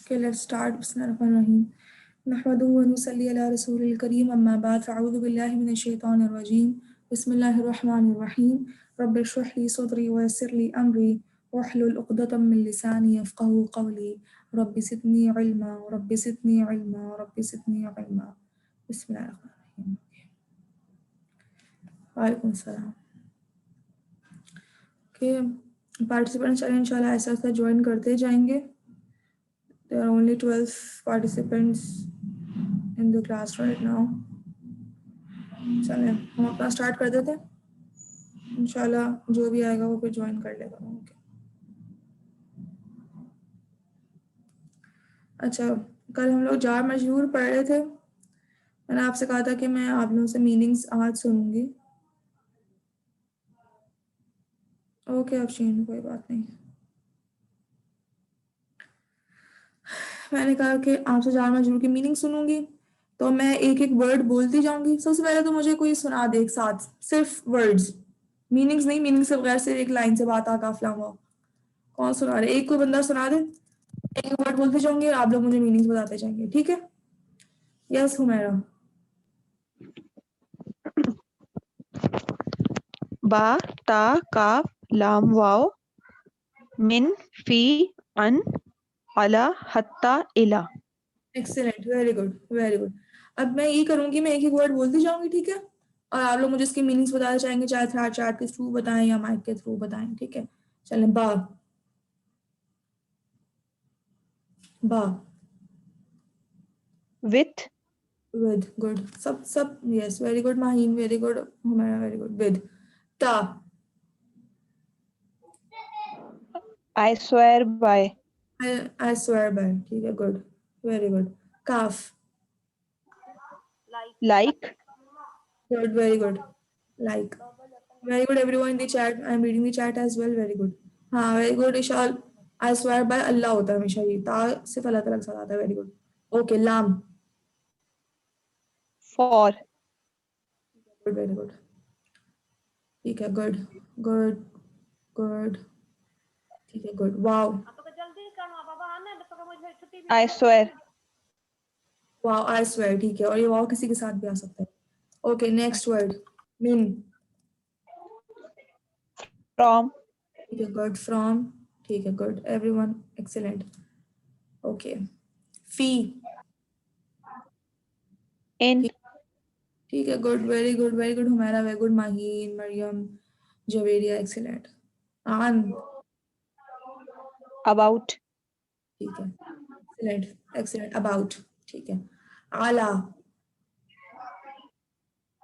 Okay, let's start. Bismillahirrahmanirrahim. नहमदुहु व नुसल्ली अला रसूलिल करीम अम्मा बाद फ़अऊज़ु बिल्लाहि मिनश शैतानिर रजीम बिस्मिल्लाहिर्रहमानिर्रहीम रब्बि इश्रह ली सदरी व यस्सिर ली अमरी वहलुल उक़दतम मिन लिसानी यफ़क़हू क़ौली रब्बि ज़िदनी इल्मा बिस्मिल्लाहिर्रहमानिर्रहीम। वालेकुम सलाम। ओके, पार्टिसिपेंट्स चलें इंशाल्लाह ऐसा ऐसा ज्वाइन करते जाएंगे। There are only 12 participants in the class right now. चलें हम अपना स्टार्ट कर देते हैं। इंशाल्लाह जो भी आएगा वो फिर ज्वाइन कर लेगा। ओके, अच्छा, कल हम लोग जार मजरूर पढ़ रहे थे। मैंने आपसे कहा था कि मैं आप लोगों से मीनिंग्स आज सुनूंगी। ओके अफशीन, कोई बात नहीं। मैंने कहा कि आपसे जार मजरूर की मीनिंग सुनूंगी, तो मैं एक एक वर्ड बोलती जाऊंगी। सबसे पहले तो मुझे कोई सुना दे एक साथ, सिर्फ वर्ड्स, मीनिंग्स नहीं, मीनिंग से बगैर सिर्फ एक लाइन से बात काफिला हुआ। कौन सुना रहे? एक कोई बंदा सुना दे। एक वर्ड बोलते जाऊंगी और आप लोग मुझे मीनिंग्स बताते जाएंगे, ठीक है? यस हुमैरा। बा ता काफ लाम वाव मिन फी अन अला हत्ता इला। Excellent, very good very good. अब मैं ये करूंगी, मैं एक एक वर्ड बोलती जाऊंगी, ठीक है? और आप लोग मुझे इसके मीनिंग्स बताते जाएंगे, चाहे थ्रेड चैट के थ्रू बताएं या माइक के थ्रू बताएं, ठीक है? चलें, बा बा विथ विद, गुड, सब सब yes, very good Maheen, very good Humaira, very good. With, ता I swear by I swear by, ठीक है, गुड, वेरी गुड। काफ, like good, very good, like, very good everyone in the chat, I am reading the chat as well, very good. हाँ, very good Ishal. I swear by Allah होता है हमेशा, ये ता सिर्फ अल्लाह तआला के साथ आता है, वेरी गुड। ओके, लाम, फॉर गुड, वेरी गुड, ठीक है, गुड गुड गुड, ठीक है, good. Wow, I swear wow, I swear, ठीक है, और ये वाव किसी के साथ भी आ सकता है। ओके, नेक्स्ट वर्ड, मिन, फ्रॉम ठीक है, गुड, फ्रॉम, ठीक है, गुड एवरीवन, एक्सीलेंट। ओके, फी, इन ठीक है, good, very good, very good Humaira, very good Maheen, Mariam, Javeria, excellent. आन, अबाउट ठीक है, एक्सीलेंट एक्सीलेंट, अबाउट, ठीक है। आला,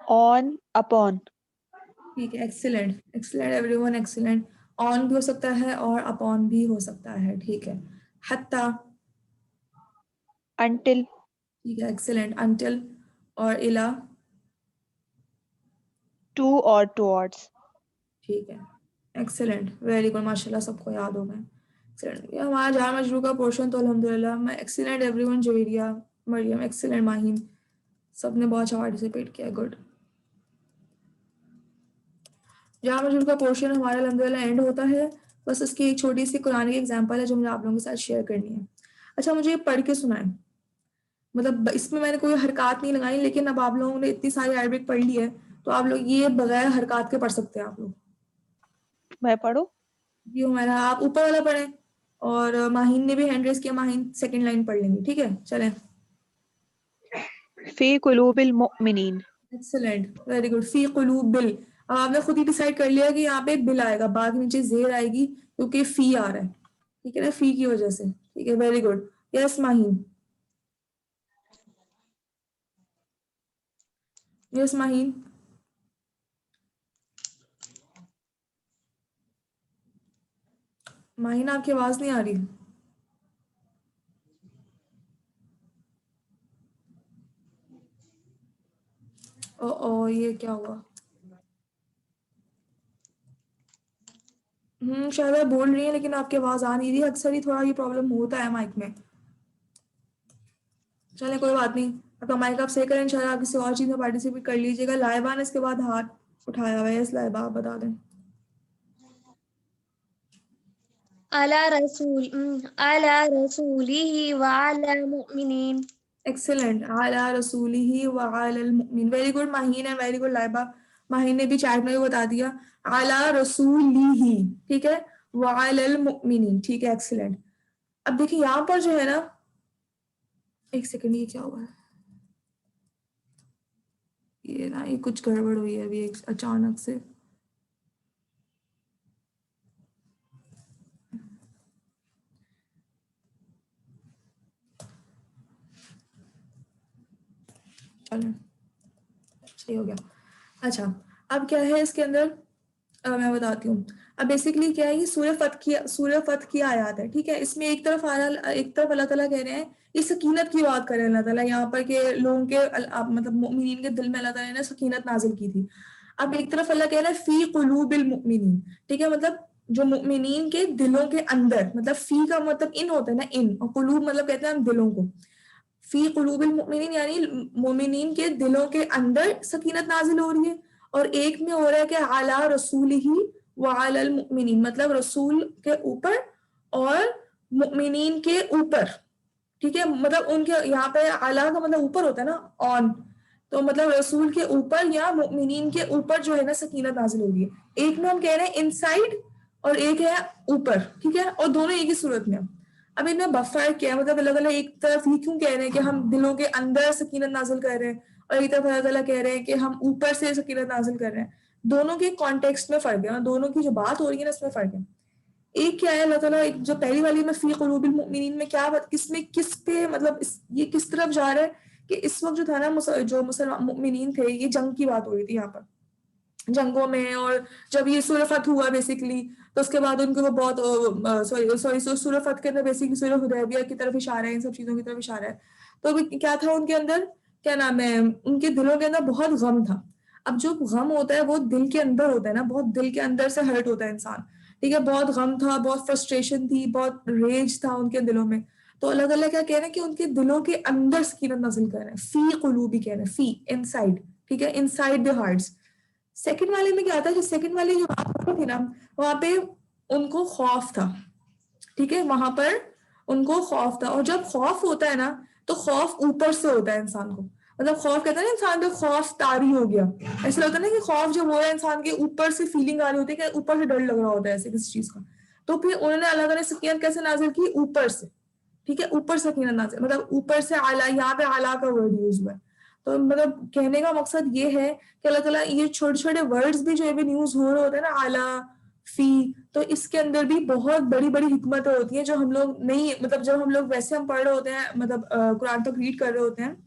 ऑन अपॉन ठीक है, excellent excellent everyone, excellent. On भी हो सकता है और अपॉन भी हो सकता है, ठीक है। हत्ता, अंटिल ठीक है, एक्सीलेंट, अंटिल और इला, टू और टुवर्ड्स ठीक है, एक्सीलेंट, वेरी गुड, माशाल्लाह सबको याद हो गए। एक्सीलेंट, ये हमारा जार मजरूर का पोर्शन तो अल्हम्दुलिल्लाह, मैं एक्सीलेंट एवरीवन, जोरिया, मरियम, एक्सीलेंट माहीन, सबने बहुत अच्छा पार्टिसिपेट किया, गुड। जार मजरूर का पोर्शन हमारा अल्हम्दुलिल्लाह एंड होता है। बस इसकी एक छोटी सी कुरानी की एग्जाम्पल है जो मुझे आप लोगों के साथ शेयर करनी है। अच्छा, मुझे ये पढ़ के सुनाएं, मतलब इसमें मैंने कोई हरकत नहीं लगाई, लेकिन अब आप लोगों ने इतनी सारी अरबिक पढ़ ली है तो आप लोग ये बगैर हरकत के पढ़ सकते हैं। आप लोग मैं पढ़ूं? ये हमारा, आप ऊपर वाला पढ़ें और माहीन ने भी हैंड रेस किया, माहीन सेकंड लाइन पढ़ लेंगे, ठीक है? चलें, फी कुलूबिल मुमिनीन एक्सीलेंट, वेरी गुड। फी कुलूब बिल, अब आपने खुद ही डिसाइड कर लिया कि यहाँ पे बिल आएगा, बाद के नीचे जेर आएगी क्योंकि फी आ रहा है, ठीक है ना, फी की वजह से, ठीक है, very good. Yes Maheen, yes Maheen, Maheen आपकी आवाज नहीं आ रही। ओ ये क्या हुआ? शायद आप बोल रही हैं लेकिन आपकी आवाज आ नहीं रही, अक्सर ही थोड़ा ये प्रॉब्लम होता है माइक में। चले कोई बात नहीं, आपका माइक आप सही करें, इंशाल्लाह आप किसी और चीज में पार्टिसिपेट कर लीजिएगा। लाइबा ने इसके बाद हाथ उठाया हुआ है, यस लाइबा, आप बता दें। अला रसूलिही व अला मुमिनीन। एक्सेलेंट। अला रसूलिही व अलल मुमिनीन। वेरी गुड माहीन है, वेरी गुड लाइबा। माहीन ने भी चैट में भी बता दिया अला रसूलिही, ठीक है, व अलल मुमिनीन, ठीक है, एक्सेलेंट। अब देखिए यहाँ पर जो है ना, एक सेकंड, ये क्या हुआ है, ये ना, ये कुछ गड़बड़ हुई है अभी एक अचानक से। चलो सही हो गया। अच्छा, अब क्या है इसके अंदर, मैं बताती हूँ। अब बेसिकली क्या है, ये सूर्य फत की आयत है, ठीक है। इसमें एक तरफ अल्लाह ताला कह रहे हैं, ये सकीनत की बात कर रहे हैं अल्लाह ताला यहाँ पर, के लोगों के मतलब मुमिनीन के दिल में अल्लाह ताला ने सकीनत नाजिल की थी। अब एक तरफ अल्लाह कह रहा है फी कुलूबिल मुमिनीन, ठीक है, मतलब जो मुमिनीन के दिलों के अंदर, मतलब फी का मतलब इन होता है ना, इन, और कुलूब मतलब कहते हैं हम दिलों को। फी कुलूबिल मुमिनीन यानी मुमिनीन के दिलों के अंदर सकीनत नाजिल हो रही है। और एक में हो रहा है कि अला रसूलिही व अलल मुमिनीन, मतलब रसूल के ऊपर और मुमिनीन के ऊपर, ठीक है, मतलब उनके यहाँ पे अला का मतलब ऊपर होता है ना, ऑन, तो मतलब रसूल के ऊपर या मुमिनीन के ऊपर जो है ना सकीनत नाजिल हो रही है। एक में हम कह रहे हैं इनसाइड और एक है ऊपर, ठीक है, और दोनों एक ही सूरत में। अब इनमें बफर क्या है, मतलब अलग अलग, एक तरफ ही क्यों कह रहे हैं कि हम दिलों के अंदर सकीनत नाजिल कर रहे हैं, और एक तरफ अल्लाह ताला कह रहे हैं कि हम ऊपर से सकीनत नाजिल कर रहे हैं। दोनों के कॉन्टेक्स्ट में फर्क है, दोनों की जो बात हो रही है ना उसमें फर्क है। एक क्या है, अल्लाह ताला एक जो पहली वाली में फी कुलूबिल मुमिनीन में क्या किसमें किस पे, मतलब ये किस तरफ जा रहा है कि इस वक्त जो था ना, जो मुसलमान मुमिनीन थे, ये जंग की बात हो रही थी यहाँ पर, जंगों में। और जब ये सूरह फत हुआ बेसिकली, तो उसके बाद उनको वो बहुत सॉरी सूरह फत के अंदर बेसिकली सूरह हुदैबिया की तरफ इशारा है, इन सब चीजों की तरफ इशारा है। तो अभी क्या था उनके अंदर, क्या नाम है, उनके दिलों के अंदर बहुत गम था। अब जो गम होता है वो दिल के अंदर होता है ना, बहुत दिल के अंदर से हर्ट होता है इंसान, ठीक है, बहुत गम था, बहुत फ्रस्ट्रेशन थी, बहुत रेज था उनके दिलों में। तो अल्लाह ताला क्या कह रहे हैं कि उनके दिलों के अंदर सकीनत नाज़िल कर रहे हैं, फी कुलूबी कह रहे हैं, फी इनसाइड, ठीक है, इनसाइड द हार्ट्स। सेकंड वाले में क्या था, जो सेकंड वाली जो बात थी ना, वहां पे उनको खौफ था, ठीक है, वहां पर उनको खौफ था। और जब खौफ होता है ना, तो खौफ ऊपर से होता है इंसान को, मतलब खौफ कहता है ना इंसान पे खौफ तारी हो गया, ऐसा लगता है ना कि खौफ जब हो रहा है इंसान के ऊपर से फीलिंग आ रही होती है कि ऊपर से डर लग रहा होता है ऐसे किसी चीज का। तो फिर उन्होंने अल्लाह ताला ने सकीनत कैसे नाजिल की, ऊपर से, ठीक है, ऊपर सकीनत नाजिल, मतलब ऊपर से आला, यहाँ पे आला का वर्ड यूज हुआ है। तो मतलब कहने का मकसद ये है कि अल्लाह ताला ये छोटे छोटे वर्ड्स भी जो इवन यूज हो रहे होते हैं ना, आला, फी, तो इसके अंदर भी बहुत बड़ी बड़ी हिकमतें होती हैं जो हम लोग नहीं, मतलब जब हम लोग वैसे हम पढ़ रहे होते हैं, मतलब कुरान तक रीड कर रहे होते हैं,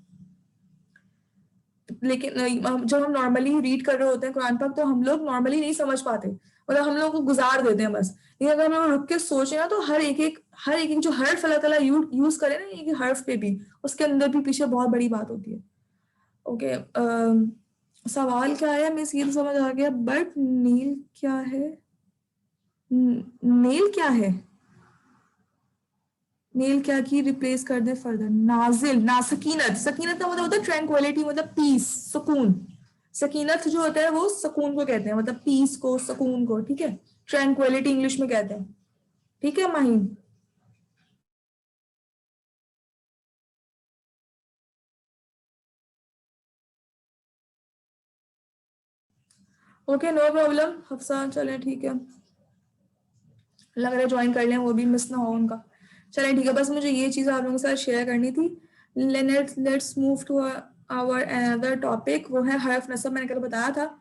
लेकिन जब हम नॉर्मली रीड कर रहे होते हैं कुरान पाक, तो हम लोग नॉर्मली नहीं समझ पाते, मतलब हम लोग को गुजार देते हैं बस। लेकिन अगर हम लोग रुक के सोचें ना, तो हर एक जो हर्फ अल्लाह ताला यूज करे ना, एक हर्फ पे भी, उसके अंदर भी पीछे बहुत बड़ी बात होती है। ओके, सवाल क्या है, मिस, ये तो समझ आ गया, बट नील क्या है, नील क्या है, नील क्या की रिप्लेस कर दे फर्दर, नाजिल, ना, सकीनत, सकीनत का मतलब होता है ट्रैंक्विलिटी, मतलब पीस, सुकून। सकीनत जो होता है वो सुकून को कहते हैं, मतलब पीस को, सुकून को, ठीक है, ट्रैंक्विलिटी इंग्लिश में कहते हैं, ठीक है Maheen. Okay, no problem Hafsa, चले ठीक है, लग रहा है ज्वाइन कर लें, वो भी मिस ना हो उनका। चलें ठीक है, बस मुझे ये चीज़ आप लोगों के साथ शेयर करनी थी। Let's move to our another topic, वो है हर्फ नसब। मैंने कल बताया था,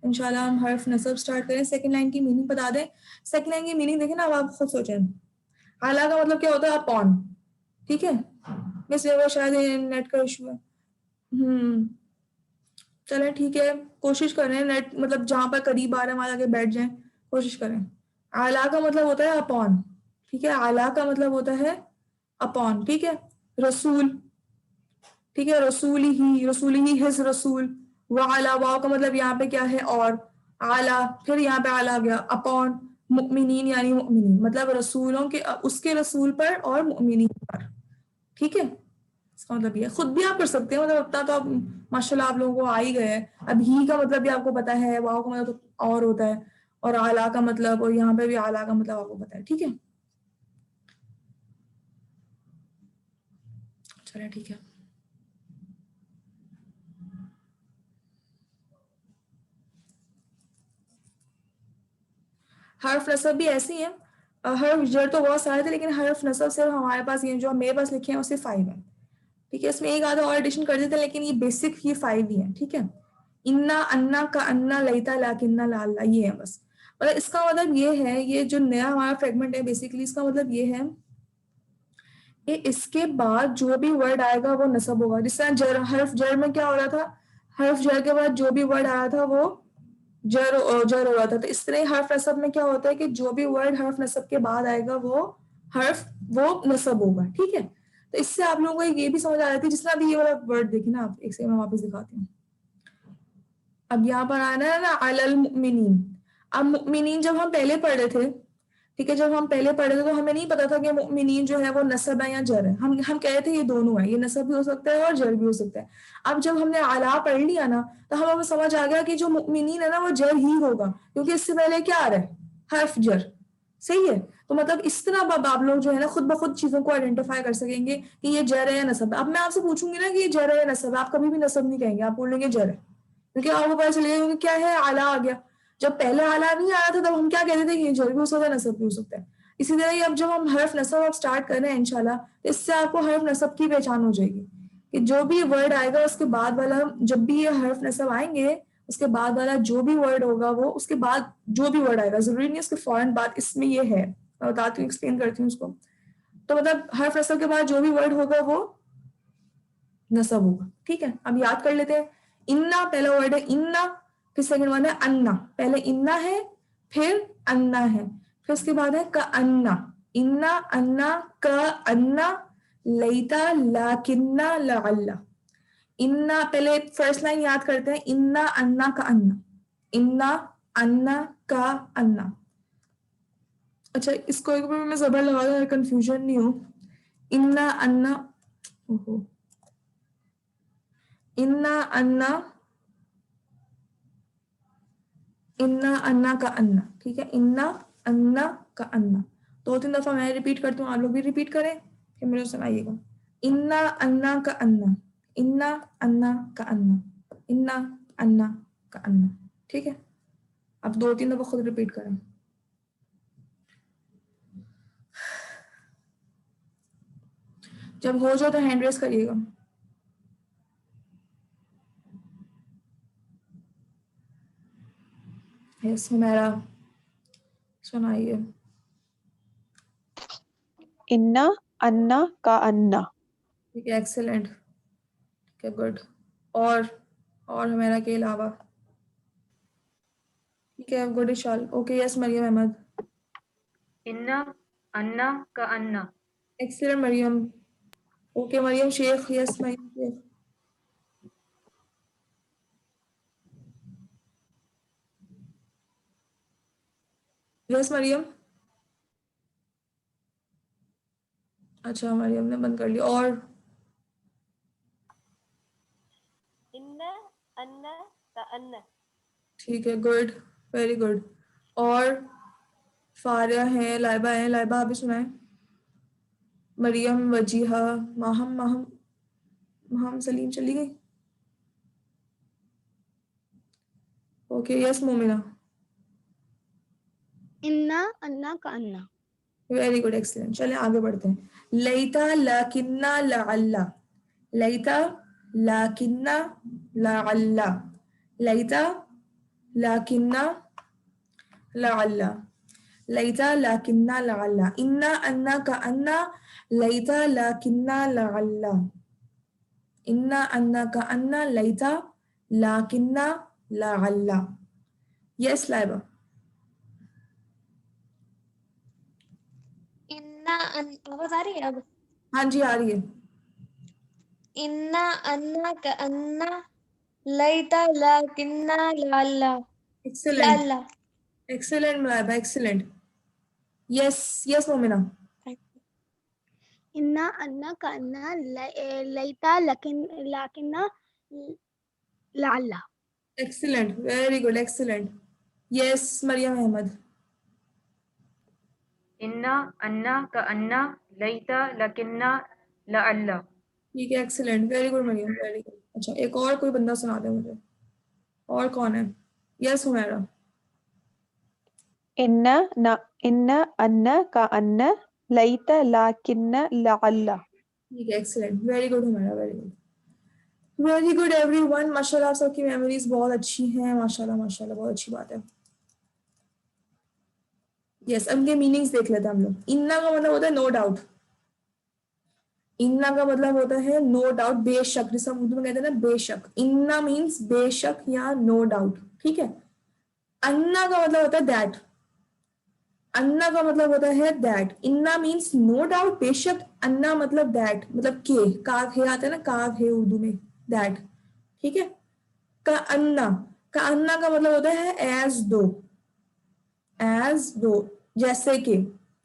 इंशाल्लाह हम हर्फ नसब स्टार्ट करें। सेकंड लाइन की मीनिंग बता दें। सेकंड लाइन की मीनिंग देखें ना, अब आप खुद सोचें। आला का मतलब क्या होता है, अपॉन, ठीक है, मिस वो शायद नेट का इशू है। चलें ठीक है, कोशिश करें नेट, मतलब जहां पर करीब आ रहे हैं वहां जाके बैठ जाएं, कोशिश करें। आला का मतलब होता है अपॉन, ठीक है, आला का मतलब होता है अपॉन, ठीक है। रसूल, ठीक है, रसूल ही हिज रसूल। वाला, वाव का मतलब यहाँ पे क्या है, और आला, फिर यहाँ पे आला आ गया, अपॉन मुमिनीन यानी मुमिनीन, मतलब रसूलों के, उसके रसूल पर और मुमिनीन पर, ठीक है। इसका मतलब ये खुद भी आप कर सकते हैं, मतलब उतना तो आप माशाल्लाह आप लोगों को आ ही गए हैं। अब ही का मतलब भी आपको पता है, वाव का मतलब तो और होता है, और आला का मतलब, और यहाँ पे भी आला का मतलब आपको पता है, ठीक है। चलो ठीक है। हर्फ नसब भी ऐसे ही है। हर्फ जर तो बहुत सारे थे, लेकिन हर्फ नसब सिर्फ हमारे पास ये जो मेरे पास लिखे हैं उससे 5 है। ठीक है, इसमें एक आधा और एडिशन कर देते हैं, लेकिन ये बेसिक ये 5 ही है। ठीक है, इन्ना, अन्ना, का अन्ना, लईता, लाकिन्ना, लाल्ला, ये है बस। मतलब इसका मतलब ये है, ये जो नया हमारा फ्रेगमेंट है बेसिकली, इसका मतलब ये है कि इसके बाद जो भी वर्ड आएगा वो नसब होगा। जिस तरह जर, हर्फ जर में क्या हो रहा था, हर्फ जर के बाद जो भी वर्ड आया था वो जर जर हो रहा था। तो इस तरह हर्फ नसब में क्या होता है कि जो भी वर्ड हर्फ नसब के बाद आएगा वो नसब होगा। ठीक है, तो इससे आप लोगों को ये भी समझ आ जाती है। जिस तरह भी ये वाला वर्ड देखे ना आप, एक सेकंड में वापस दिखाती हूँ। अब यहाँ पर आना है ना अलल मुमिनीन। अब मुमिनीन जब हम पहले पढ़ रहे थे, ठीक है, जब हम पहले पढ़े थे तो हमें नहीं पता था कि मुमिनीन जो है वो नसब है या जर है। हम कह रहे थे ये दोनों है, ये नसब भी हो सकता है और जर भी हो सकता है। अब जब हमने आला पढ़ लिया ना, तो हमें समझ आ गया कि जो मुमिनीन है ना वो जर ही होगा, क्योंकि इससे पहले क्या आ रहा है, हर्फ जर। सही है, तो मतलब इस तरह अब आप लोग जो है ना खुद ब खुद चीजों को आइडेंटिफाई कर सकेंगे कि ये जर है या नसब है। अब मैं आपसे पूछूंगी ना कि ये जर है या नसब है, आप कभी भी नसब नहीं कहेंगे, आप बोलेंगे जर है, क्योंकि आपको पता चलेगा क्योंकि क्या है, आला आ गया। जब पहले आला नहीं आया था तब हम क्या कहते थे, ये जर भी हो सकता है, नसब भी हो सकता है। इसी तरह ही अब जब हम हर्फ नसब अब स्टार्ट कर रहे हैं इंशाल्लाह, तो इससे आपको हर्फ नसब की पहचान हो जाएगी कि जो भी वर्ड आएगा उसके बाद वाला, जब भी ये हर्फ नसब आएंगे उसके बाद वाला जो भी वर्ड होगा वो उसके बाद जो भी वर्ड आएगा, जरूरी नहीं उसके फौरन बाद, इसमें ये है, मैं बताती हूँ, एक्सप्लेन करती हूँ उसको। तो मतलब हर्फ नसब के बाद जो भी वर्ड होगा वो नसब होगा। ठीक है, अब याद कर लेते हैं। इन्ना पहला वर्ड है, इन्ना। फिर सेकंड वर्ड है अन्ना। पहले इन्ना है, फिर अन्ना है, फिर उसके बाद है का अन्ना। इन्ना, अन्ना, का अन्ना, लईता, लाकिन्ना, लअल्ला। इन्ना, पहले फर्स्ट लाइन याद करते हैं, इन्ना, अन्ना, का अन्ना। इन्ना, अन्ना, का अन्ना। अच्छा, इसको एक बार मैं जबर लगा दूं, कंफ्यूजन नहीं हो। इन्ना, अन्ना, ओहो, इन्ना, अन्ना, इन्ना, अन्ना, का अन्ना। ठीक है, इन्ना, अन्ना, का अन्ना। 2-3 दफा मैं रिपीट करती हूँ, आप लोग भी रिपीट करें, फिर मुझे सुनाइएगा। इन्ना, अन्ना, का अन्ना। इन्ना, अन्ना, का अन्ना। इन्ना, अन्ना, का अन्ना। ठीक है, अब 2-3 दफा खुद रिपीट करें। जब हो जाए तो हैंड रेस करिएगा। यस मेरा, सुनाइए। इन्ना, अन्ना, का अन्ना। ठीक है, एक्सेलेंट। ठीक है, गुड। और हमारा के अलावा, ठीक है, good Ishal. Okay, yes Mariam Ahmed. इन्ना, अन्ना, का अन्ना। Excellent Mariam. Okay Mariam Sheikh, yes Mariam Sheikh. Yes Mariam. अच्छा, मरियम ने बंद कर लिया। और इन्ना, अन्ना, का अन्ना। ठीक है, गुड, वेरी गुड। और फारिया है, लाइबा है, लाइबा आप भी सुनाए। मरियम, वजीहा, माहम, माहम, माहम सलीम चली गई। Okay, yes Momina. इन्ना, अन्ना, का अन्ना। Very good, excellent. चले आगे बढ़ते हैं। लईता, लाकिन्ना, लअल्ला। लईता, लाकिन्ना, लअल्ला। लईता, लाकिन्ना, लअल्ला। लईता, लाकिन्ना, लअल्ला। इन्ना, अन्ना, का अन्ना, लईता, लाकिन्ना, लअल्ला। इन्ना, अन्ना, का अन्ना, लईता, लाकिन्ना, लअल्ला। यस लाइबा। इन्ना, आवाज आ रही है अब? हाँ जी, आ रही है। इन्ना, अन्ना, का अन्ना, लईता, लाकिन्ना, लाल्ला। एक्सीलेंट, लाल्ला। Excellent Laiba, excellent. Yes, yes Momina. इन्ना, अन्ना, का अन्ना, लईता, लाकिन्ना, लाल्ला। Excellent, very good, excellent. Yes Mariam Ahmed. इन्ना, अन्ना, का अन्ना, लईता, लकिन्ना, लअल्ला। ठीक है, excellent, very good Mariam, very good. अच्छा, एक और कोई बंदा सुना दे मुझे, और कौन है? यस हुमैरा। इन्ना न इन्ना अन्ना का अन्ना लैता लाकिन्ना लअल्ला। ठीक है, excellent, very good Humaira, very good, very good everyone. माशाल्लाह, आप सबकी मेमोरीज बहुत अच्छी हैं, माशाल्लाह माशाल्लाह, बहुत अच्छी बात है। यस, उनके मीनिंग्स देख लेते हैं हम लोग। इन्ना का मतलब होता है नो डाउट, इन्ना का मतलब होता है नो डाउट, बेशक, जिसे हम उर्दू में कहते हैं ना बेशक। इन्ना मीन्स बेशक या नो डाउट, ठीक है। अन्ना का मतलब होता है दैट, अन्ना का मतलब होता है दैट। इन्ना मीन्स नो डाउट, बेशक। अन्ना मतलब दैट, मतलब के, काफ है आता है ना, काफ है उर्दू में, दैट, ठीक है। का अन्ना, का अन्ना का मतलब होता है एज दो, एज दो, जैसे कि,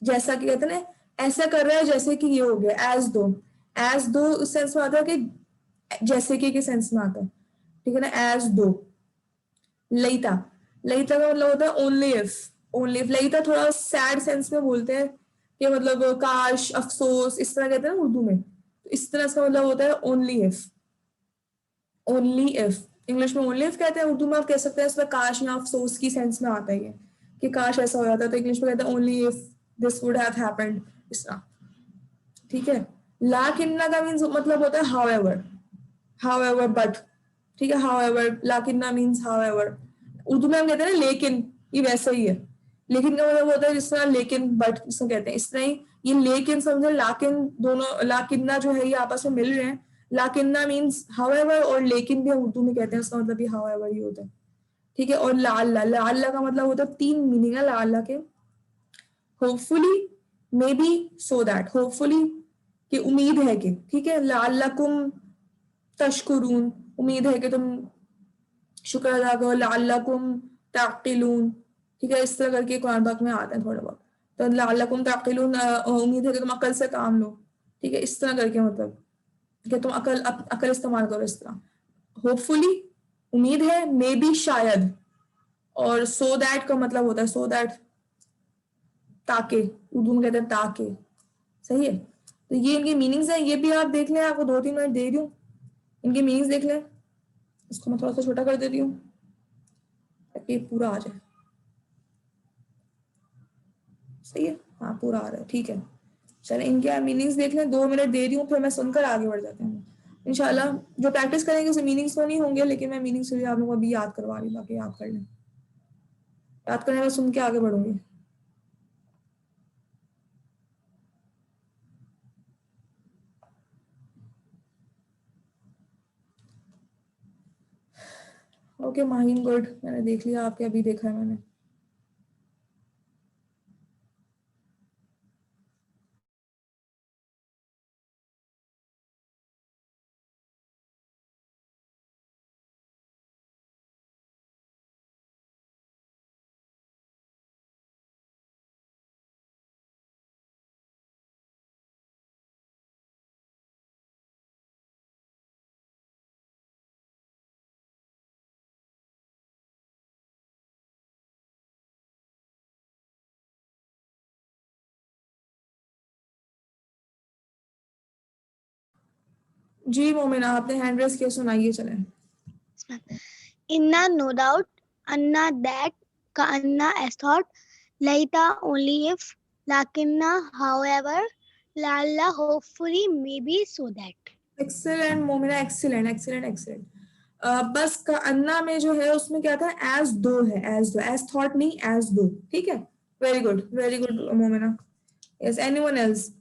जैसा कि कहते हैं ना, ऐसा कर रहा है जैसे कि ये हो गया, एज दो। एज दो उस सेंस में आता है कि जैसे कि के सेंस में आता है, ठीक है ना, एज दो। लईता, लईता का मतलब होता है ओनली इफ, ओनली इफ। लईता थोड़ा सैड सेंस में बोलते हैं कि मतलब काश, अफसोस, इस तरह कहते हैं ना उर्दू में, तो इस तरह इसका मतलब होता है only if, only if. English में ओनली इफ कहते हैं, उर्दू में आप कह सकते हैं इसमें काश या अफसोस की सेंस में आता है ये, कि काश ऐसा हो जाता, तो इंग्लिश में कहते हैं only if this would have happened, इस तरह, ठीक है। लाकिन्ना का मीन्स मतलब होता है हाउएवर, हाउएवर बट, ठीक है, हाउएवर। लाकिन्ना मीन्स हाउएवर। उर्दू में हम कहते हैं ना लेकिन, ये वैसा ही है। लेकिन का मतलब होता है जिस तरह लेकिन बट जिसको कहते हैं, इस तरह ही ये लेकिन समझो लाकिन, दोनों लाकिन्ना जो है ये आपस में मिल रहे हैं। लाकिन्ना मीन्स हाउएवर, और लेकिन भी हम उर्दू में कहते हैं, उसका मतलब भी हाउएवर ही होता है, ठीक है। और लाल्ला, लाल्ला का मतलब होता है, तीन मीनिंग है लाल्ला के। Hopefully, may be, so that. Hopefully कि उम्मीद है कि, ठीक है। लाल्लकुम तशकुरून, उम्मीद है कि तुम शुक्र अदा करो। लाल्लकुम ताकिलून, ठीक है, इस तरह करके कुरान पाक में आते हैं थोड़े बहुत। तो लाल्लकुम ताकिलून, उम्मीद है कि तुम अकल से काम लो, ठीक है, इस तरह करके, मतलब कि तुम अकल इस्तेमाल करो, इस तरह। होपफुली, उम्मीद है, मे बी, शायद। और सो दैट का मतलब होता है, सो दैट, ताकि, उर्दू में कहते हैं ताकि, सही है। तो ये इनके मीनिंग्स हैं, ये भी आप देख लें, आपको 2-3 मिनट दे रही हूँ, इनके मीनिंग्स देख लें। इसको मैं थोड़ा सा छोटा कर देती हूँ ताकि ये पूरा आ जाए, सही है, हाँ पूरा आ रहा है, ठीक है। चलें, इनके मीनिंग्स देख लें, 2 मिनट दे रही हूँ, फिर मैं सुनकर आगे बढ़ जाते हैं इंशाल्लाह। जो प्रैक्टिस करेंगे उसे मीनिंग्स तो नहीं होंगे, लेकिन मैं मीनिंग्स भी आप लोगों को अभी याद करवा रही हूँ, बाकी याद कर लें। याद करने में सुन के आगे बढ़ूंगी। ओके माहिन, गुड, मैंने देख लिया, आपके अभी देखा है मैंने। जी मोमिना, आपने हैंड रेस किया, सुनाइए, चलें। Inna, no doubt. Anna, that. Ka'anna, as thought. Laita, only if. Lakinna, however. Lalla, hopefully, maybe, so that. Excellent Momina, excellent excellent excellent. बस का अन्ना में जो है उसमें क्या था, एज दो है, एज दो, एज थॉट नहीं, एज दो, ठीक है। Very good Momina. Yes, anyone else?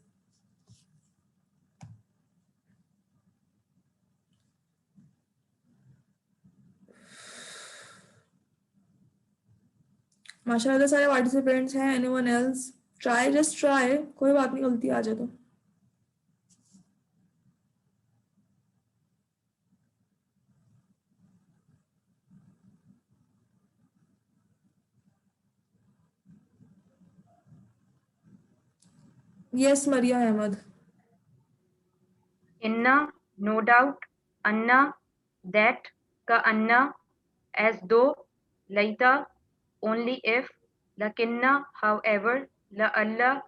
माशाल्लाह सारे पार्टिसिपेंट्स हैं। Anyone else? Try, just try, कोई बात नहीं, गलती आ जाए तो। Yes Maria Ahmad. inna, no doubt, anna, that, ka anna, as though, laita, only if, lakinna, however, la Allah,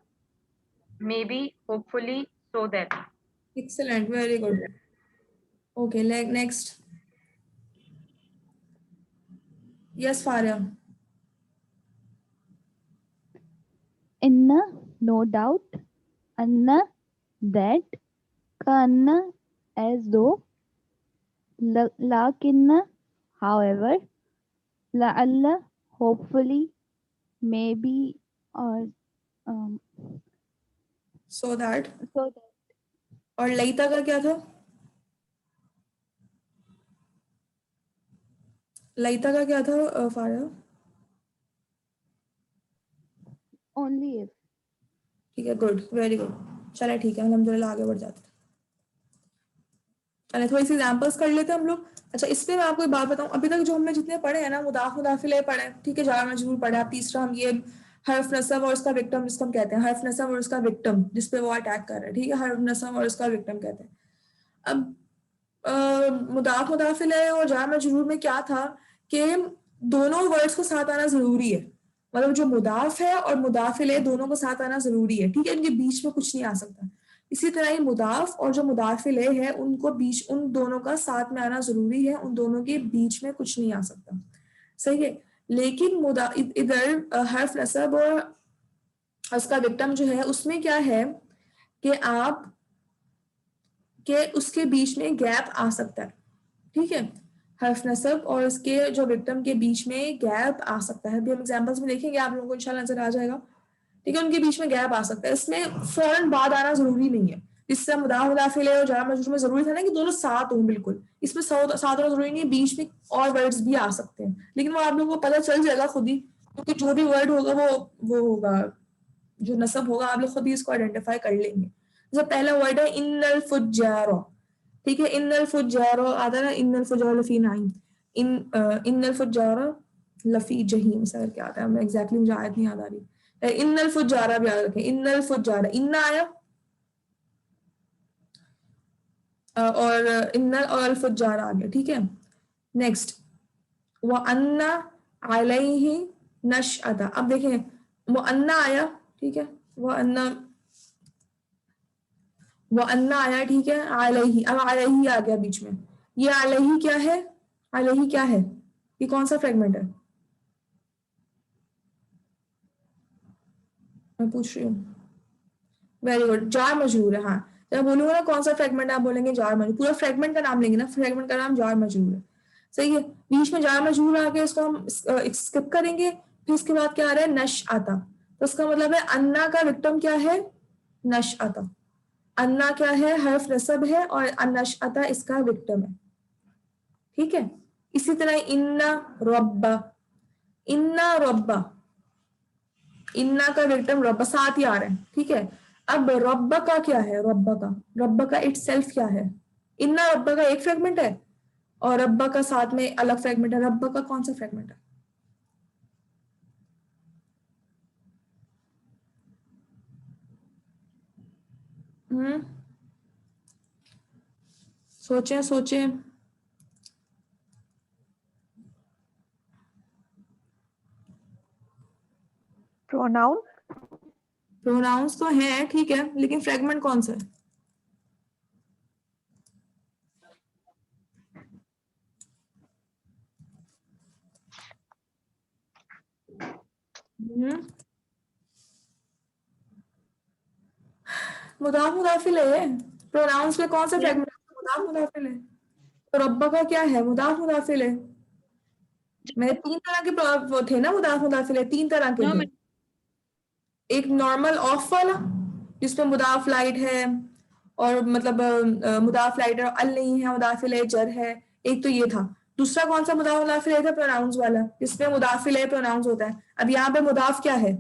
maybe, hopefully, so that. Excellent, very good. Okay, next. Yes, Faria. Inna, no doubt. Anna, that. Kanna, as though. Lakinna, however. La'alla, hopefully. Maybe, or So that. so that. और लईता का क्या था? लईता का क्या था Faria? Only if. ठीक है, good, very good. चले ठीक है, अल्हम्दुलिल्लाह आगे बढ़ जाते हैं. चले थोड़ी सी एग्जांपल्स कर लेते हैं हम लोग. अच्छा, इसमें मैं आपको एक बात बताऊं, अभी तक जो हमने जितने पढ़े हैं ना, मुदाफ मुदाफिले पढ़े हैं, ठीक है, जार मजरूर पढ़ा. तीसरा हम ये हर्फ नसब और उसका विक्टिम, जिसको हम कहते हैं हर्फ नसब और उसका विक्टिम, जिसपे वो अटैक कर रहा है, ठीक है, हर्फ नसब और उसका विक्टिम कहते हैं. अब मुदाफ मुदाफिले और जार मजरूर में क्या था कि दोनों वर्ड्स को साथ आना जरूरी है. मतलब जो मुदाफ है और मुदाफिले दोनों को साथ आना जरूरी है, ठीक है, इनके बीच में कुछ नहीं आ सकता. इसी तरह ही मुदाफ और जो मुदाफिले है उनको बीच, उन दोनों का साथ में आना जरूरी है, उन दोनों के बीच में कुछ नहीं आ सकता. सही है. लेकिन इधर हर्फ नसब और उसका विक्टिम जो है उसमें क्या है कि आप के उसके बीच में गैप आ सकता है, ठीक है. हर्फ नसब और उसके जो विक्टिम के बीच में गैप आ सकता है. अभी हम एग्जांपल्स में देखेंगे, आप लोगों को इंशाल्लाह नजर आ जाएगा, ठीक है. उनके बीच में गैप आ सकता है, इसमें फौरन बाद आना जरूरी नहीं है. इससे मुदाफ मुदाफिले और जार मजरूर में जरूरी था ना कि दोनों साथ हों, बिल्कुल. इसमें साथ होना जरूरी नहीं है, बीच में और वर्ड्स भी आ सकते हैं, लेकिन वो आप लोगों को पता चल जाएगा खुद ही, क्योंकि जो भी वर्ड होगा वो होगा, जो नसब होगा आप लोग खुद ही इसको आइडेंटिफाई कर लेंगे. जैसे पहला वर्ड है इन्नल फुज्जारो, ठीक है. इन्नल फुज्जारो आता है, इन्नल फुज्जारो लफी नाइम, इन्नल फुज्जारो लफी जहीम, ऐसा करके आता है. मैं एग्जैक्टली मुझे आयत नहीं याद आ रही. इन्नल फुज्जारा भी याद रखें, इन्नल फुज्जारा, इन्ना आया और इन्नल और अल फुज्जारा आ गया, ठीक है. नेक्स्ट व अन्ना अलैहि नशअता. अब देखें, वो अन्ना आया, ठीक है, वो अन्ना आया, ठीक है. अलैहि, अब अलैहि आ गया बीच में. ये अलैहि क्या है? अलैहि क्या है? ये कौन सा फ्रेगमेंट है? मैं पूछ रही हूँ. वेरी गुड, जार मजरूर है. हाँ, जब बोलूंगा ना कौन सा फ्रेगमेंट, आप बोलेंगे जार मजरूर. पूरा फ्रेगमेंट का नाम लेंगे ना, फ्रेगमेंट का नाम जार मजरूर है. सही है. बीच में जार मजरूर आके उसको हम स्किप करेंगे. फिर इसके बाद क्या आ रहा है? नश आता. तो उसका मतलब है अन्ना का विक्टिम क्या है? नश आता. अन्ना क्या है? हर्फ नसब है और अनश आता इसका विक्टिम है, ठीक है. इसी तरह इन्ना रब्बा, इन्ना रब्बा, इन्ना का विक्टिम रब्बा, साथ ही आ रहे हैं, ठीक है. अब रब्बा का क्या है? रब्बा का इटसेल्फ क्या है? इन्ना रब्बा का एक फ्रेगमेंट है और रब्बा का साथ में अलग फ्रेगमेंट है. रब्बा का कौन सा फ्रेगमेंट है? सोचें सोचें. प्रोनाउन. प्रोनाउंस तो है, ठीक है, लेकिन फ्रेगमेंट कौन सा है? मुदाफ मुदाफिल है. प्रोनाउंस में कौन सा फ्रेगमेंट? मुदाफ मुदाफिल है. तो रब्बा का क्या है? मुदाफ मुदाफिल है. मैं 3 तरह के वो थे ना, मुदाफ मुदाफिल 3 तरह के थे. एक नॉर्मल ऑफ वाला जिसमें मुदाफ लाइट है और मतलब मुदाफ लाइट और अल नहीं है, मुदाफिल जर है. एक तो ये था. दूसरा कौन सा मुदाफ मुदाफिल था? प्रोनाउंस वाला, जिसमें मुदाफिल प्रोनाउंस होता है. अब यहाँ पे मुदाफ क्या है?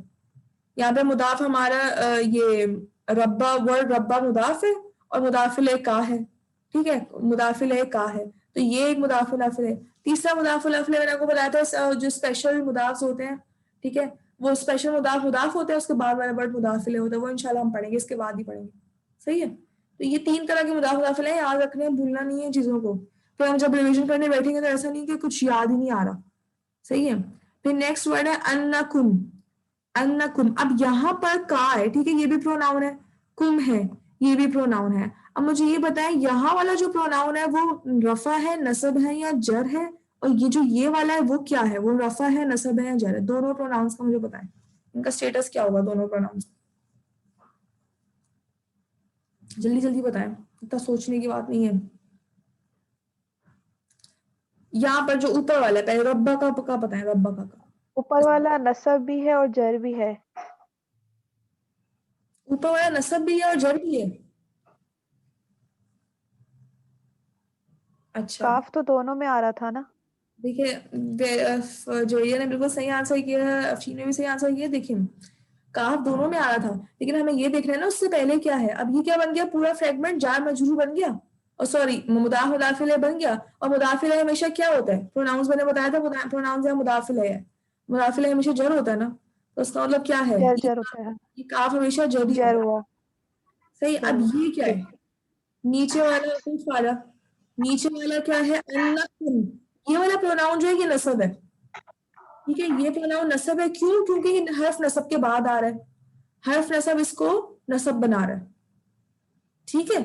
यहाँ पे मुदाफ हमारा ये रब्बा, वर्ड रब्बा मुदाफ है और मुदाफिल का है, ठीक है. मुदाफिल का है, तो ये एक मुदाफ मुदाफिल है. तीसरा मुदाफ मुदाफिल मैंने आपको बताया था, जो स्पेशल मुदाफ होते हैं, ठीक है, वो स्पेशल मुदाफ होते हैं, उसके बाद वाला वर्ड मुदाफिल होता है. वो इंशाल्लाह हम पढ़ेंगे, इसके बाद ही पढ़ेंगे. सही है. तो ये 3 तरह के मुदाफ मुदाफिल है, याद रखने हैं, भूलना नहीं है चीजों को. फिर हम जब रिविजन करने बैठेंगे तो ऐसा नहीं कि कुछ याद ही नहीं आ रहा. सही है. फिर नेक्स्ट वर्ड है अन्नकुम. अन्नकुम. अब यहाँ पर का है, ठीक है, ये भी प्रोनाउन है. कुम है, ये भी प्रोनाउन है। अब मुझे ये बताएं यहाँ वाला जो प्रोनाउन है वो रफा है, नसब है या जर है, और ये जो ये वाला है वो क्या है, वो रफा है, नसब है या जर है? दोनों प्रोनाउंस का मुझे बताएं, इनका स्टेटस क्या होगा दोनों प्रोनाउंस? जल्दी जल्दी बताएं, इतना सोचने की बात नहीं है। यहाँ पर जो ऊपर वाला है, पहले रब्बा का बताएं, रब्बा का ऊपर वाला नसब भी है और जर भी है। ऊपर वाला नसब भी है और जर भी है। अच्छा, काफ तो दोनों में आ रहा था ना। देखिए जोरिया ने बिल्कुल सही आंसर किया है, अफशीन ने भी सही आंसर किया। देखिए काफ दोनों में आ रहा था, लेकिन हमें ये देखना है ना उससे पहले क्या है। अब ये क्या बन गया, पूरा फ्रेगमेंट जार मजरूर बन गया, और सॉरी मुदाफ मुदाफिल बन गया। और मुदाफिल हमेशा क्या होता है, प्रोनाउंस मैंने बताया था, प्रोनाउंस है मुदाफिल है, मुदाफिल हमेशा जर होता है ना, तो उसका मतलब क्या है, जर जर होता है, ये काफ हमेशा जर ही जर होगा। हुआ। सही। जर अब हुआ, ये क्या है, ठीक। नीचे वाला कुछ वाला, नीचे वाला क्या है, अन्नकुम। ये वाला प्रोनाउन जो है ये नसब है, ठीक है, ये प्रोनाउन नसब है। क्यों? क्योंकि ये हर्फ नसब के बाद आ रहा है, हर्फ नसब इसको नसब बना रहा है, ठीक है।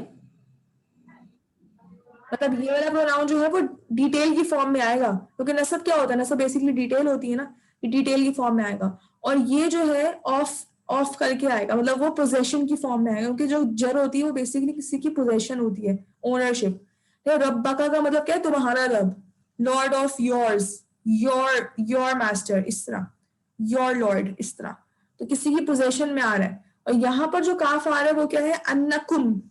मतलब ये वाला प्रोनाउन जो है वो डिटेल की फॉर्म में आएगा, क्योंकि नसब क्या होता है, नसब बेसिकली डिटेल होती है ना, ये डिटेल की फॉर्म में आएगा। और ये जो है ऑफ ऑफ करके आएगा, मतलब वो पोजेशन की फॉर्म में आएगा, क्योंकि जो जर होती है वो बेसिकली किसी की पोजेशन होती है, ओनरशिप। रब्बका का मतलब क्या है, तुम्हारा रब, Lord of yours, your master, इस तरह, योर लॉर्ड, इस तरह। तो किसी की पोजेशन में आ रहा है। और यहाँ पर जो काफ आ रहा है वो क्या है, अन्नकुम,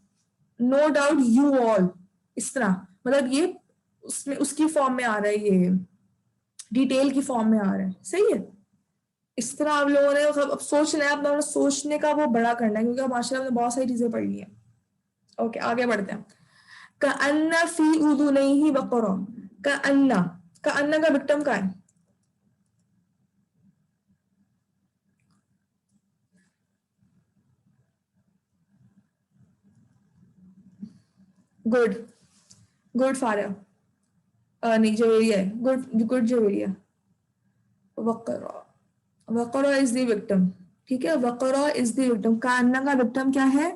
नो डाउट यू ऑल, इस तरह। मतलब ये उसमें उसकी फॉर्म में आ रहा है, ये डिटेल की फॉर्म में आ रहा है, सही है। इस तरह आप लोगों ने अब सोचना है, आप लोगों ने सोचने का वो बड़ा करना है, क्योंकि अब माशाल्लाह हमने बहुत सारी चीजें पढ़ ली है। ओके, आगे बढ़ते हैं। कअन्ना फी उदुनैहि बकरा, कअन्ना, कअन्ना का विक्टिम का है, गुड, गुड फारा, नहीं जवेरिया है, गुड गुड जवेरिया। वकरा, वकरा इज द विक्टिम, ठीक है, वकरा इज द विक्टिम। कान्ना का विक्टिम क्या है,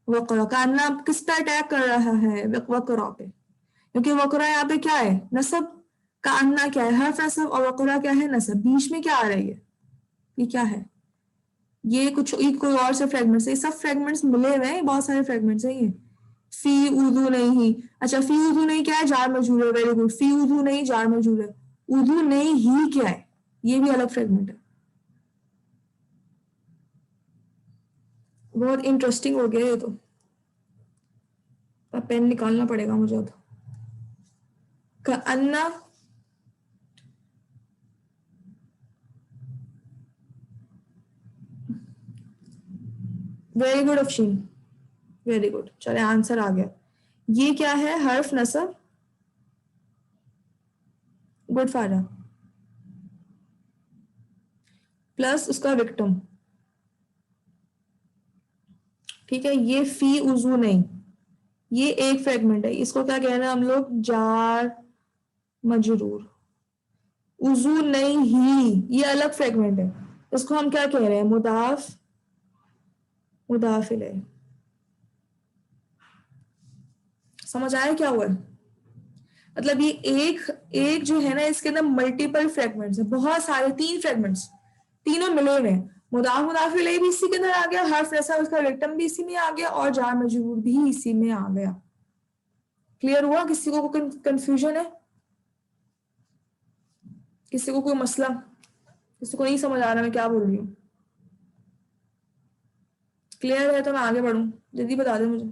वकरा। कान्ना किस पे अटैक कर रहा है, वकरा पे, क्योंकि वकरा यहाँ पे क्या है, नसब। कान्ना क्या है, हर्फ नसब, और वकरा क्या है, नसब। बीच में क्या आ रहा है, ये क्या है, ये कुछ, ये कोई और से फ्रेगमेंट्स है, ये सब फ्रेगमेंट्स मिले हुए हैं, बहुत सारे फ्रेगमेंट्स हैं ये। फी उदू नहीं, अच्छा फी उदू नहीं क्या है, जार मजूर है, वेरी गुड। फी उदू नहीं जार मजूर है, उदू नहीं ही क्या है, ये भी अलग फ्रेगमेंट है। बहुत इंटरेस्टिंग हो गया ये तो, अब पेन निकालना पड़ेगा मुझे अब। अन्ना, very good Afsheen, very good, चले आंसर आ गया। ये क्या है, हर्फ नसब, गुड फारा, प्लस उसका विक्टिम, ठीक है। ये फी उजू नहीं, ये एक फ्रेगमेंट है, इसको क्या कहना है हम लोग, जार मजरूर। उजू नहीं ही, ये अलग फ्रेगमेंट है, इसको हम क्या कह रहे हैं, मुदाफ मुदाफ इलैह। समझ आया क्या हुआ, मतलब ये एक एक जो है ना, इसके अंदर मल्टीपल फ्रेगमेंट्स है, बहुत सारे, 3 फ्रेगमेंट्स, तीनों मिले हुए हैं। मुदाफ मुदाफ इलैह भी इसी के अंदर आ गया, हर्फ नसब उसका विक्टिम भी इसी में आ गया, और जार मजरूर भी इसी में आ गया। क्लियर हुआ? किसी को कंफ्यूजन है, किसी को कोई मसला, किसी को नहीं समझ आ रहा मैं क्या बोल रही हूँ? क्लियर है तो मैं आगे बढ़ूं, जल्दी बता दे मुझे।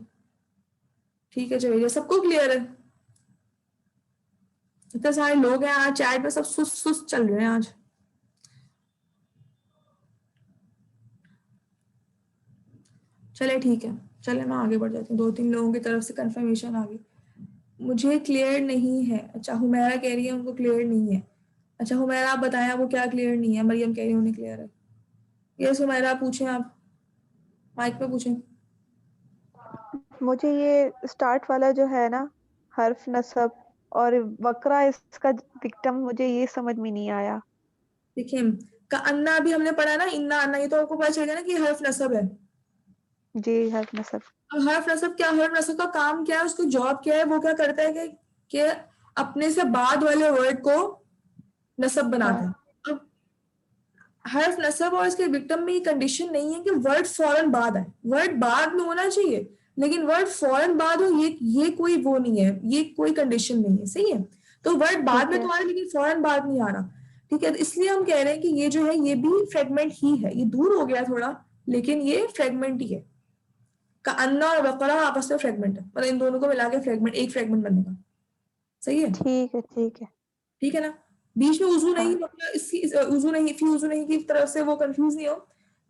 ठीक है चलिए, सबको क्लियर है? इतने सारे लोग हैं आज चैट में, सब सुस्त सुस्त चल रहे हैं आज। चले ठीक है, चले मैं आगे बढ़ जाती हूँ। 2-3 लोगों की तरफ से कंफर्मेशन आ गई, मुझे क्लियर नहीं है। अच्छा हुमैरा कह रही है उनको क्लियर नहीं है। अच्छा हुमैरा आप बताएं आपको क्या क्लियर नहीं है? मरियम कह रही है उन्हें क्लियर है। यस हुमैरा पूछें, आप माइक पे पूछें। मुझे ये स्टार्ट वाला जो है ना, हर्फ नसब और वकरा, इसका विक्टिम, मुझे ये समझ में नहीं आया। देखिए का अन्ना अभी हमने पढ़ा ना, इन्ना अन्ना, ये तो आपको पता चलेगा ना कि हर्फ नसब है। जी हर्फ नसब। अब हर्फ नसब क्या, हर्फ नसब का काम क्या है, उसकी जॉब क्या है, वो क्या करता है कि अपने से बाद वाले वर्ड को नसब बनाता है। अब हर्फ नसब और इसके विक्टिम में ये कंडीशन नहीं है कि वर्ड फौरन बाद आए, वर्ड बाद में होना चाहिए, लेकिन वर्ड फौरन बाद हो, ये कोई वो नहीं है, ये कोई कंडीशन नहीं है, सही है। तो वर्ड बाद में ठीक तो है। आ रहा है लेकिन फौरन बाद नहीं आ रहा, ठीक है। तो इसलिए हम कह रहे हैं कि ये जो है ये भी फ्रेगमेंट ही है, ये दूर हो गया थोड़ा, लेकिन ये फ्रेगमेंट ही है। का अन्ना और बकरा आपस में फ्रेगमेंट है, मतलब इन दोनों को मिला के फ्रेगमेंट, एक फ्रेगमेंट बनेगा, सही है, ठीक है। ठीक है। ठीक है ना। बीच में उजू नहीं, हाँ मतलब उजू नहीं, फी उजू नहीं की तरफ से वो कंफ्यूज नहीं हो,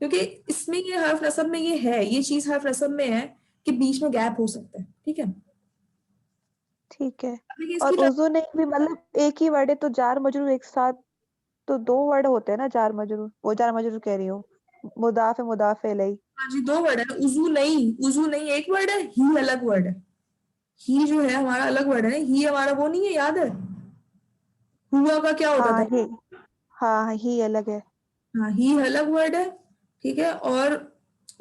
क्योंकि इसमें ये हर्फ नसब में ये है, ये चीज हर्फ नसब में है कि बीच में गैप हो सकता है, ठीक है। ठीक है। अब देखिए और इसकी उजू नहीं भी मतलब एक ही वर्ड है तो जार मजरूर एक साथ तो दो वर्ड होते हैं ना, जार मजरूर, वो जार मजरूर कह रही हूँ, मुदाफ इलैही। हाँ जी, दो वर्ड है ना, उजू नहीं एक वर्ड है, ही अलग वर्ड है। ही जो है हमारा अलग वर्ड है ना, ही हमारा वो नहीं है, याद है हुआ का क्या होता हाँ था। ही, हाँ ही अलग है। हाँ, ही अलग वर्ड है, ठीक है, और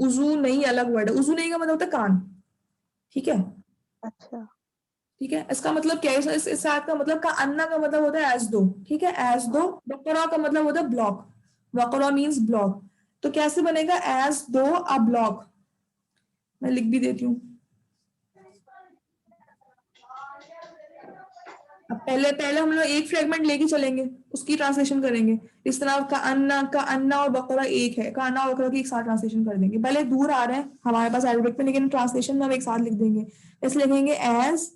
उजू नहीं अलग वर्ड है। उजू नहीं का मतलब होता है कान, ठीक है, अच्छा। ठीक है। इसका मतलब क्या है, इस साथ का मतलब, का अन्ना का मतलब होता है एज दो, ठीक है, एज दो। बकरा का मतलब होता है ब्लॉक, बकरा मीन्स ब्लॉक। तो कैसे बनेगा, एज दो अ ब्लॉक, मैं लिख भी देती हूँ। अब पहले पहले हम लोग एक फ्रेगमेंट लेके चलेंगे, उसकी ट्रांसलेशन करेंगे। इस तरह का अन्ना और बकरा एक है, का अन्ना और बकरा की एक साथ ट्रांसलेशन कर देंगे। पहले दूर आ रहे हैं हमारे पास अरबिक में, लेकिन ट्रांसलेशन में हम एक साथ लिख देंगे। ऐसे लिखेंगे एज,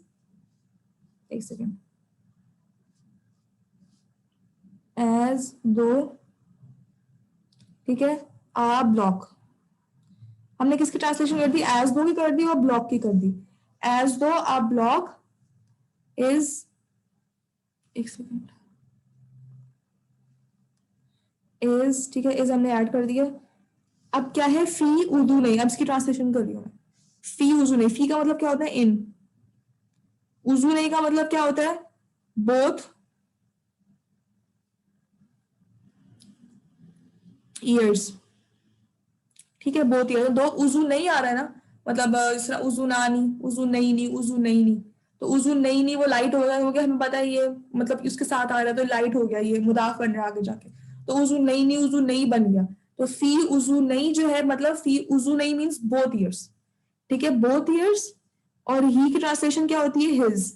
एक सेकेंड, एज दो, ठीक है, आ ब्लॉक। हमने किसकी ट्रांसलेशन कर दी, एज दो की कर दी और ब्लॉक की कर दी। एज दो आ ब्लॉक इज, एक सेकेंड, इज, ठीक है, इज हमने ऐड कर दिया। अब क्या है, फी उर्दू नहीं, अब इसकी ट्रांसलेशन कर रही हूँ मैं। फी उजू नहीं, फी का मतलब क्या होता है, इन। उजू नहीं का मतलब क्या होता है, बोथ ईयर्स, ठीक है, बोथ ईयर्स। दो उजू नहीं आ रहा है ना, मतलब इस तरह उजू नानी, उजू नहीं नी, उजू नहीं नी। तो उजू नहीं नी वो लाइट हो गया, हमें पता है ये, मतलब उसके साथ आ रहा है तो लाइट हो गया, ये मुदाफ बन रहा है आगे जाके। तो उजू नहीं नी, उजू नहीं बन गया। तो फी उजू नहीं जो है, मतलब फी उजू नहीं मीन्स बोथ ईयर्स, ठीक है, बोथ ईयर्स। और ही की ट्रांसलेशन क्या होती है, हिज।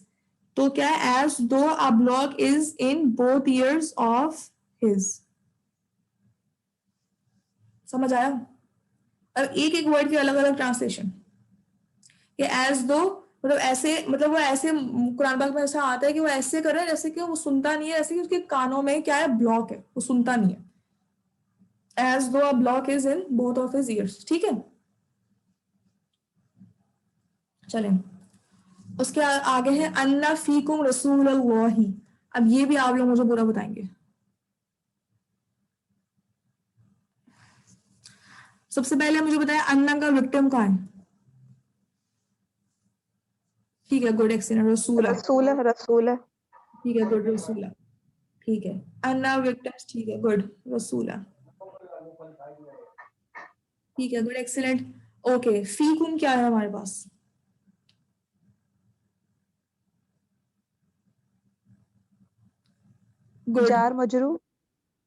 तो क्या है, एज दो a block is in both years of his. समझ आया। अब एक एक वर्ड की अलग अलग ट्रांसलेशन, ये एज दो, मतलब ऐसे, मतलब वो ऐसे कुरान पाक में ऐसा आता है कि वो ऐसे कर रहा है जैसे कि वो सुनता नहीं है, जैसे कि उसके कानों में क्या है, ब्लॉक है, वो सुनता नहीं है। एज दो a block is in both of his years, ठीक है। चलें, उसके आगे है अन्ना फीकुम रसूलुल्लाही। अब ये भी आप लोग मुझे पूरा बताएंगे। सबसे पहले मुझे बताया अन्ना का विक्टिम कहाँ है, ठीक है, गुड, एक्सीलेंट, रसूला, रसूल है, रसूल है। ठीक है, गुड, रसूला, ठीक है। अन्ना विक्टिम्स, ठीक है, गुड, रसूला, ठीक है, गुड, एक्सीलेंट। ओके, फीकुम क्या है हमारे पास, गुड, जार मजरूर।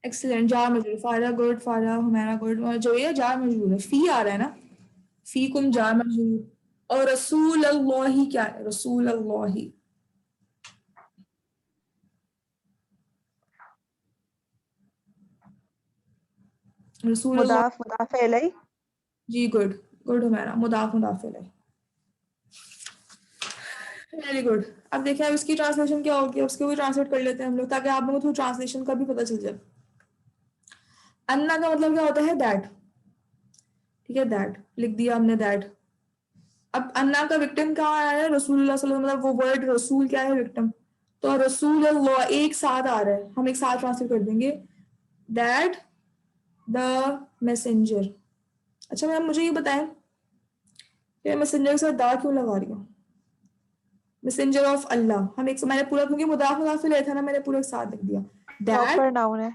एक्सीलेंट, जार मजरूर, फारा गुड, फारा हमारा गुड, और जो ये जार मजरूर है, फी आ रहा है ना, फीकुम जार मजरूर। और रसूल अल्लाही क्या है, रसूल अल्लाही, रसूल अल्लाह, मुदाफ इलैही। जी गुड, गुड हमारा मुदाफ मुदाफ इलैह, वेरी गुड। अब देखिए अब इसकी ट्रांसलेशन क्या होगी, अब उसको भी ट्रांसलेट कर लेते हैं हम लोग, ताकि आप लोगों को थोड़ा ट्रांसलेशन का भी पता चल जाए। अन्ना का मतलब क्या होता है, दैट, ठीक है, दैट लिख दिया हमने, दैट। अब अन्ना का विक्टिम कहाँ आया है, रसूलुल्लाह सल्लल्लाहु अलैहि वसल्लम, मतलब वो वर्ड रसूल क्या है, विक्टिम। तो रसूल अल्लाह एक साथ आ रहा है, हम एक साथ ट्रांसलेट कर देंगे, दैट द मैसेंजर। अच्छा मैम मुझे ये बताएं, ये मैसेंजर के साथ दा क्यों लगा रही हूँ, मैसेंजर ऑफ अल्लाह, हम एक, मैंने पूरा, क्योंकि मुदाफ मुदाफ इलैह था ना, मैंने पूरा एक साथ लिख दिया, दैट, प्रॉपर नाउन है।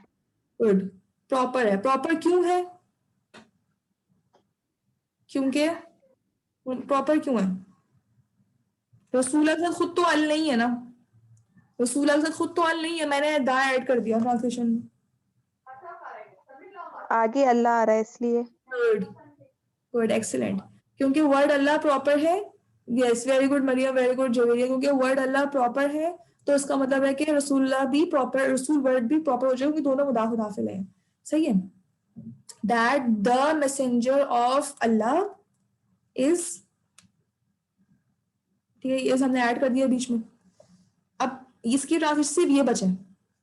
गुड, प्रॉपर है। प्रॉपर क्यों है, क्योंकि प्रॉपर क्यों है? रसूल अल खुद तो अल नहीं है ना, रसूल अल खुद तो अल नहीं है, मैंने दा ऐड कर दिया ट्रांसलेशन में। आगे अल्लाह आ रहा है इसलिए। गुड गुड एक्सीलेंट, क्योंकि वर्ड अल्लाह प्रॉपर है। Yes very good Mariam, very good Javeria, क्योंकि वर्ड अल्लाह प्रॉपर है तो इसका मतलब है कि रसूलुल्लाह भी प्रॉपर, रसूल वर्ड भी प्रॉपर हो जाएगा, क्योंकि दोनों मुदाफ मुदाफिल है। सही है। That the messenger of Allah is, ठीक है, ये हमने ऐड कर दिया बीच में। अब इसकी ट्रांसलेशन सिर्फ ये बचा है,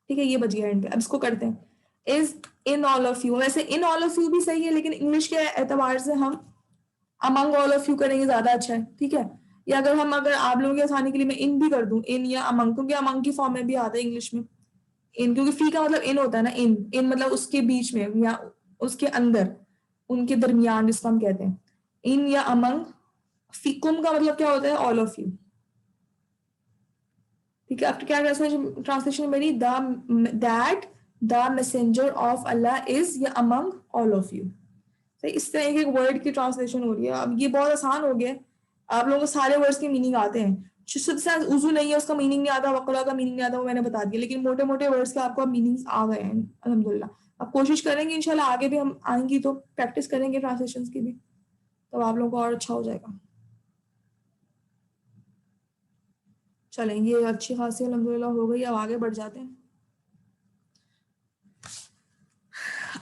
ठीक है, ये बच गया एंड पे। अब इसको करते हैं। Is in all of you, वैसे इन ऑल ऑफ यू भी सही है, लेकिन इंग्लिश के एतबार से हम अमंग ऑल ऑफ यू करेंगे, ज्यादा अच्छा है, ठीक है। या अगर आप लोगों की आसानी के लिए मैं इन भी कर दूं, इन या अमंग, क्योंकि अमंग की फॉर्म में भी आता है इंग्लिश में इन, क्योंकि फी का मतलब इन होता है ना, इन इन मतलब उसके बीच में या उसके अंदर, उनके दरमियान, जिसको हम कहते हैं इन या अमंग। कुम का मतलब क्या होता है? ऑल ऑफ यू, ठीक है। आपकी क्या ट्रांसलेशन मेरी? That the messenger of Allah is या अमंग ऑल ऑफ यू। तो इस तरह एक वर्ड की ट्रांसलेशन हो रही है। अब ये बहुत आसान हो गया, आप लोगों को सारे वर्ड्स की मीनिंग आते हैं। सबसे उजू नहीं है, उसका मीनिंग नहीं आता, वकला का मीनिंग नहीं आता, वो मैंने बता दिया, लेकिन मोटे मोटे वर्ड्स के आपको मीनिंग्स आ गए हैं अल्हम्दुलिल्लाह। अब कोशिश करेंगे इंशाल्लाह, आगे भी हम आएंगी तो प्रैक्टिस करेंगे ट्रांसलेशन की भी, तब आप लोगों को और अच्छा हो जाएगा। चलें, ये अच्छी खासी अल्हम्दुलिल्लाह हो गई। अब आगे बढ़ जाते हैं।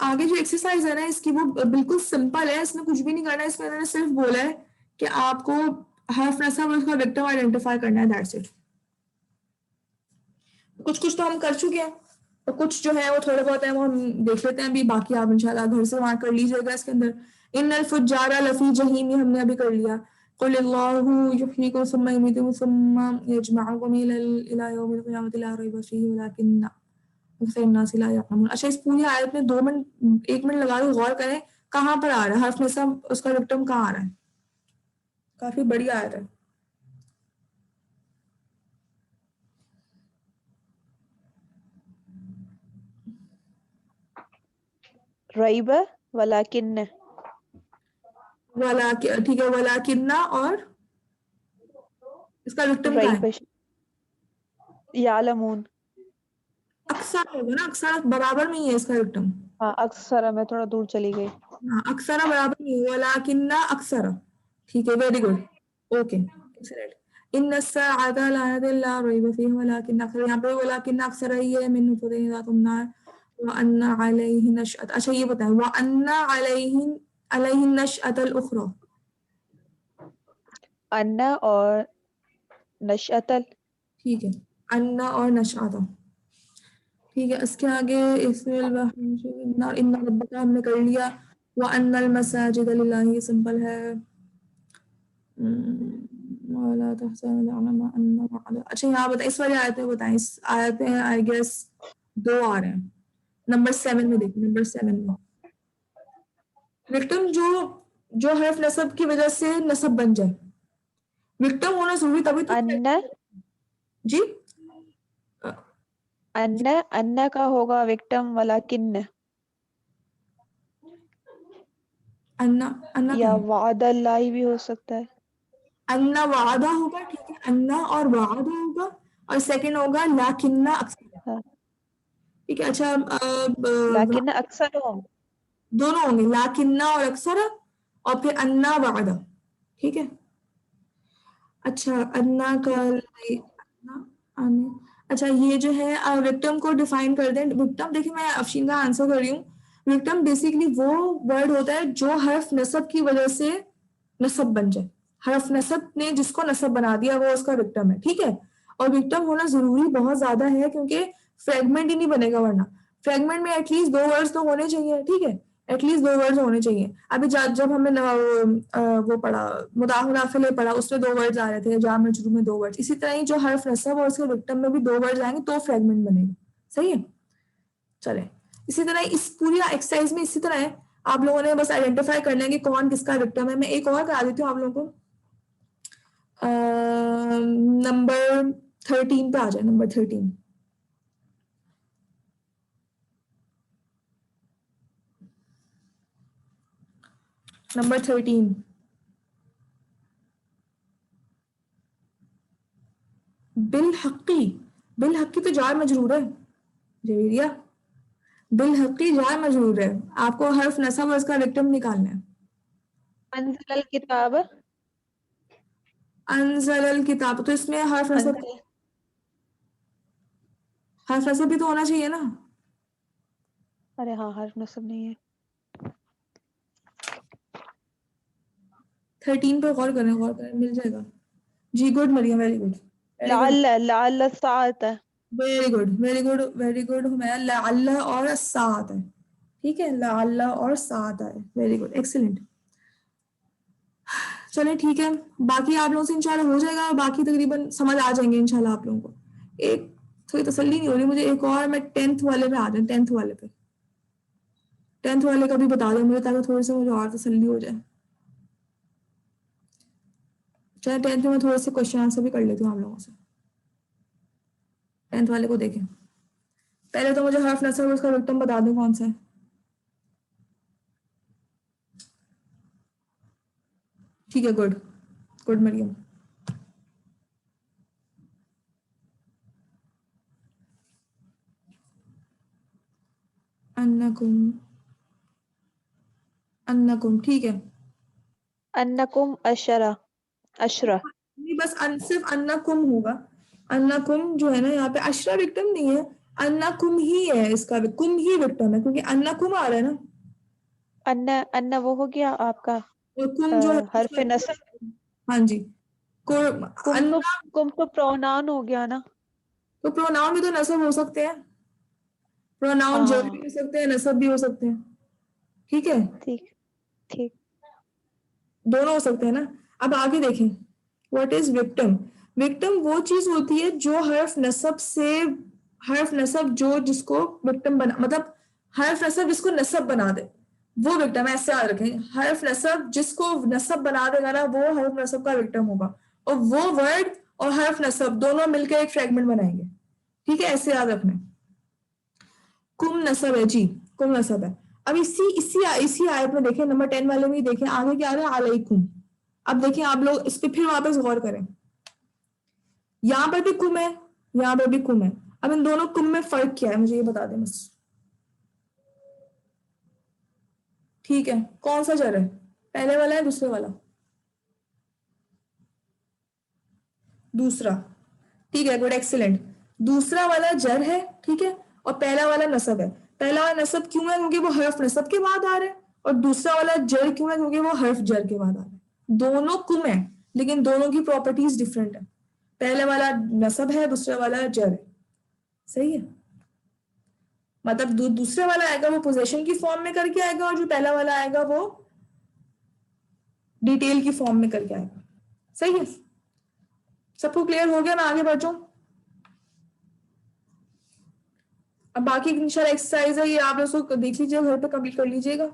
आगे जो एक्सरसाइज है ना इसकी, वो बिल्कुल सिंपल है, इसमें कुछ भी नहीं करना है। इसमें मैंने सिर्फ बोला है कि आपको हर्फ नस्ब और उसका विक्टिम आइडेंटिफाई करना है, दैट्स इट। कुछ कुछ तो हम कर चुके हैं, तो कुछ जो है वो थोड़े बहुत है वो हम देख लेते हैं अभी। बाकी आप इंशाल्लाह घर से वहां कर लीजिएगा। इसके अंदर इन्नल फुज्जारा लफी जहीम, ये हमने अभी कर लिया। कुल अल्लाहु युहयीकुम सुम्मा युमीतुकुम सुम्मा यजमउकुम इला यौमिल क़ियामति ला रैब फीहि वलाकिन्ना अक्सर अन्नास ला यअलमून। अच्छा, इस पूरी आयत में 2 मिनट 1 मिनट लगा के गौर करें, कहाँ पर आ रहा है हर्फ नस्ब, उसका विक्टिम कहाँ आ रहा है? काफी बड़ी आयत है। रईब वलाकिन, वाला, ठीक है, वलाकिन्ना, और इसका विक्टिम कहाँ है? रईब यालमून। अक्सर होगा ना, अक्सर बराबर में ही है इसका विक्टिम। हाँ अक्सर, मैं थोड़ा दूर चली गई। हाँ, अक्सर बराबर नहीं है, वलाकिन्ना अक्सर। ठीक है, वेरी गुड, ओके एक्सीलेंट। इन सआअता लानत ला रैब फीहि वलाकिन अक्सर, यहाँ पे वलाकिन अक्सर ही है, मिन नुतफतिन इज़ा तुमना व अन्ना अलैहि नशअत। अच्छा, ये बताएं, व अन्ना अलैहि नशअतल उखरा। अन्ना और नशअतल, ठीक है, अन्ना और नशअता, ठीक है। इसके आगे इन्ना रब्बका हमने कर लिया। व अन्नल मसाजिद लिल्लाहि, सिंपल है। वाला तहज़न अमा अन्ना मअल। अच्छा, यहाँ बताएं, इस वाली आयत में बताएं, इस आयत में आई गेस 2 आ रहे हैं। नंबर 7 में देखिए, नंबर 7 में विक्टिम जो जो हर्फ नस्ब की वजह से नस्ब बन जाए, विक्टिम होना जरूरी तभी तो। अन्ना जी, अन्ना अन्ना का होगा विक्टिम, वलाकिन अन्ना, अन्ना क्या या है? वादल्लाही भी हो सकता है। अन्ना वादा होगा, ठीक है, अन्ना और वादा होगा, और सेकंड होगा लाकिन्ना अक्सर, हाँ। ठीक है। अच्छा, लाकिन अक्सर हो, दोनों होंगे, लाकिन्ना और अक्सर, और फिर अन्ना वादा, ठीक है। अच्छा, अन्ना का अन्ना, अच्छा, ये जो है विक्टिम को डिफाइन कर दें। विक्टिम, देखिए मैं अफशीन का आंसर कर रही हूँ। विक्टिम बेसिकली वो वर्ड होता है जो हर्फ नस्ब की वजह से नस्ब बन जाए। हर्फ नस्ब ने जिसको नस्ब बना दिया वो उसका विक्टिम है, ठीक है। और विक्टिम होना जरूरी बहुत ज्यादा है, क्योंकि फ्रेगमेंट ही नहीं बनेगा, वरना फ्रेगमेंट में एटलीस्ट 2 वर्ड्स तो होने चाहिए, ठीक है, एटलीस्ट 2 वर्ड्स होने चाहिए। अभी जब हमने वो पढ़ा, मुदाफ मुदाफिल पढ़ा, उसमें 2 वर्ड्स आ रहे थे, जा मजरूर में 2 वर्ड्स। इसी तरह ही जो हर्फ नस्ब और उसके विक्टिम में भी 2 वर्ड्स आएंगे तो फ्रेगमेंट बनेगा, सही है। चले, इसी तरह इस पूरी एक्सरसाइज में इसी तरह है, आप लोगों ने बस आइडेंटिफाई करना है कि कौन किसका विक्टिम है। मैं एक और करा देती हूँ आप लोगों को। नंबर 13 पे आ जाए, नंबर 13। नंबर 13, बिल हक्की, बिल हक्की तो जार मजरूर है जवेरिया, बिल हक्की जार मजरूर है, आपको हर्फ नसब और उसका विक्टिम निकालना है। अंज़ल किताब, अनजल किताब, तो इसमें हर्फ नसब, अंज़ल, हर्फ नसब भी तो होना चाहिए ना। अरे हाँ हर्फ नस्ब नहीं है। 13 पे गौर करें मिल जाएगा। जी good Mariam, very good, very good, लाल सात है। Very good, very good, very good Humaiya, लाअल्ला और सात है, ठीक है, लाअल्ला और सात है, वेरी गुड, एक्सीलेंट। चलिए ठीक है, बाकी आप लोगों से इंशाल्लाह हो जाएगा, बाकी तकरीबन समझ आ जाएंगे इंशाल्लाह आप लोगों को। एक थोड़ी तसल्ली नहीं हो रही मुझे, एक और मैं 10th वाले पे आ जाए, 10th वाले पे, 10th वाले का भी बता दें मुझे, ताकि थोड़ी सी मुझे और तसल्ली हो जाए। चलो 10th में मैं थोड़े से क्वेश्चन आंसर भी कर लेती हूँ आप लोगों से। 10th वाले को देखें, पहले तो मुझे हर्फ नसब और उसका विक्टिम बता दें कौन सा है। ठीक है, गुड गुड मरियम। अन्नकुम, अन्नकुम, ठीक है, अन्नकुम अशरा, अशरा। नहीं बस सिर्फ अन्नकुम होगा। अन्नकुम जो है ना यहाँ पे अशरा विक्टिम नहीं है, अन्नकुम ही है, इसका कुम ही विक्टिम है, क्योंकि अन्नकुम आ रहा है ना, अन्ना, अन्ना वो हो गया आपका और कुम जो है हर्फ नस्ब। हाँ जी, को अन्ना, कुम तो प्रोनाउन हो गया ना। तो प्रोनाउन भी तो नसब हो सकते हैं, प्रोनाउन जर भी हाँ हो सकते हैं, नसब भी हो सकते हैं, ठीक है, ठीक, ठीक। दोनों हो सकते हैं ना। अब आगे देखें, व्हाट इज विक्टिम। विक्टिम वो चीज होती है जो हर्फ नसब से, हर्फ नसब जो जिसको विक्टिम बना, मतलब हर्फ नसब जिसको नसब बना दे, वो विक्टिम है, ऐसे याद रखें, हर्फ नसब जिसको नसब बना देगा ना वो हर्फ नसब का विक्टिम होगा, और वो वर्ड और हर्फ नसब दोनों मिलकर एक फ्रेगमेंट बनाएंगे, ठीक है, ऐसे याद रखना है। कुम नसब है जी, कुम नसब है। अब इसी इसी इसी आयत में देखें, नंबर 10 वाले में ही देखें, आगे क्या आ रहा है, अलैकुम। अब देखिए आप लोग इस पे फिर वापस गौर करें, यहाँ पर भी कुम है, यहाँ पर भी कुम है, अब इन दोनों कुम में फर्क क्या है मुझे ये बता दें बस। ठीक है, कौन सा जर है, पहले वाला है दूसरे वाला, दूसरा, ठीक है, गुड, एक्सीलेंट, दूसरा वाला जर है, ठीक है, और पहला वाला नसब है। पहला वाला नसब क्यों है, क्योंकि वो हर्फ नसब के बाद आ रहा है, और दूसरा वाला जर क्यों है, क्योंकि वो हर्फ जर के बाद आ रहा है। दोनों कुम है, लेकिन दोनों की प्रॉपर्टीज डिफरेंट है, पहले वाला नसब है, दूसरा वाला जर है, सही है, मतलब दूसरे वाला आएगा वो पोजेशन की फॉर्म में करके आएगा, और जो पहला वाला आएगा वो डिटेल की फॉर्म में करके आएगा, सही है, सबको क्लियर हो गया, मैं आगे बढ़ जाऊं। अब बाकी इंशाल्लाह एक्सरसाइज है ये, आप लोग देख लीजिएगा, घर पे कंप्लीट कर लीजिएगा।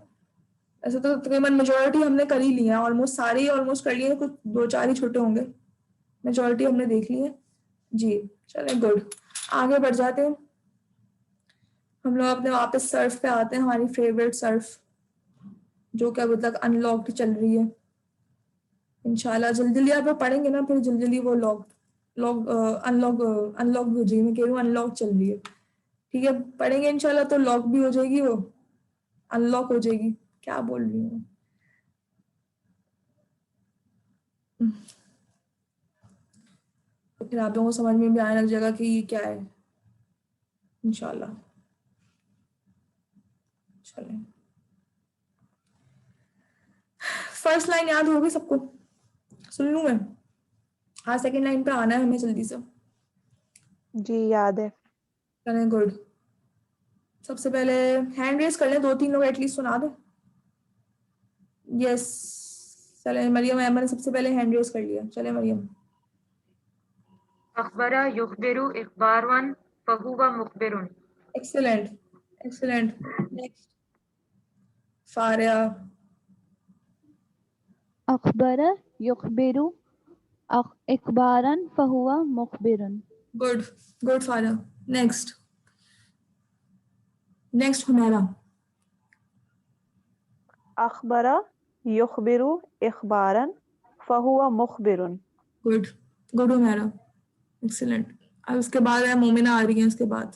ऐसे तो तकरीबन मेजोरिटी हमने कर ही लिया है, ऑलमोस्ट सारे ही ऑलमोस्ट कर लिए, कुछ 2-4 ही छोटे होंगे, मेजोरिटी हमने देख ली है जी। चले गुड, आगे बढ़ जाते हैं हम लोग, अपने वापस सर्फ पे आते हैं, हमारी फेवरेट सर्फ जो कि अभी तक अनलॉक्ड चल रही है। इंशाल्लाह जल्दी जल्दी आप लोग पढ़ेंगे ना, फिर जल्दी जल्दी वो लॉक लॉक अनलॉक अनलॉक भी हो जाएगी, मैं कह रही हूँ अनलॉक चल रही है, ठीक है, पढ़ेंगे इंशाल्लाह तो लॉक भी हो जाएगी, वो अनलॉक हो जाएगी, क्या बोल रही हूँ। तो फिर आप लोगों को समझ में भी आने लग जाएगा कि ये क्या है इंशाल्लाह। चलें, फर्स्ट लाइन याद होगी सबको, सुन लूं मैं, हाँ सेकंड लाइन पे आना है हमें जल्दी से। जी याद है। चलें गुड, सबसे पहले हैंड रेस कर लें, 2-3 लोग एटलीस्ट सुना दो। यस, चले मरियम अहमद ने सबसे पहले हैंड रेस कर लिया, चले मरियम। अखबरा युखबिरु इखबारवन फहुवा मुखबिरुन। Excellent, excellent, next Faria. अखबर युखबिरु इखबारन फहुवा मुखबिरुन। Good good Faria, next, next Humaira. अखबरा युखबिरु इखबारन फहुवा मुखबिरुन। Good good Humaira. एक्सीलेंट। अब उसके बाद है मोमिना आ रही है उसके बाद।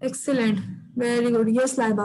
Excellent, very good. Yes Laiba.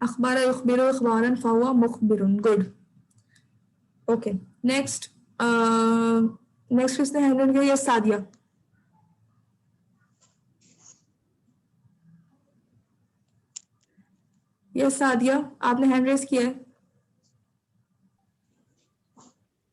अखबार युखबिरु इखबारन फहुवा मुखबिरुन। गुड। ओके, नेक्स्ट नेक्स्ट किसने हैंड रेज किया? यस सादिया। यस सादिया, आपने हैंड रेज किया है।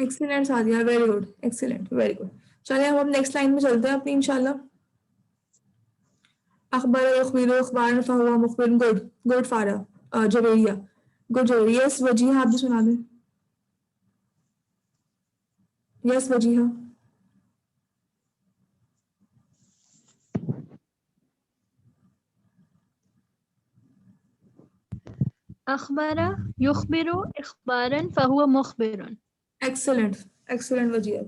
Excellent Sadia, very good, excellent, very good. चलिए अब हम नेक्स्ट लाइन में चलते हैं अपनी इंशाल्लाह। अखबार युखबिरु इखबारन फहुवा मुखबिरुन। Good, good Fara Javeria, good Javeria. Yes Wajiha, आप भी सुना दें। यस वजीहा। अखबर युखबिरु इखबारन फहुवा मुखबिरुन। Excellent, excellent Wajiha.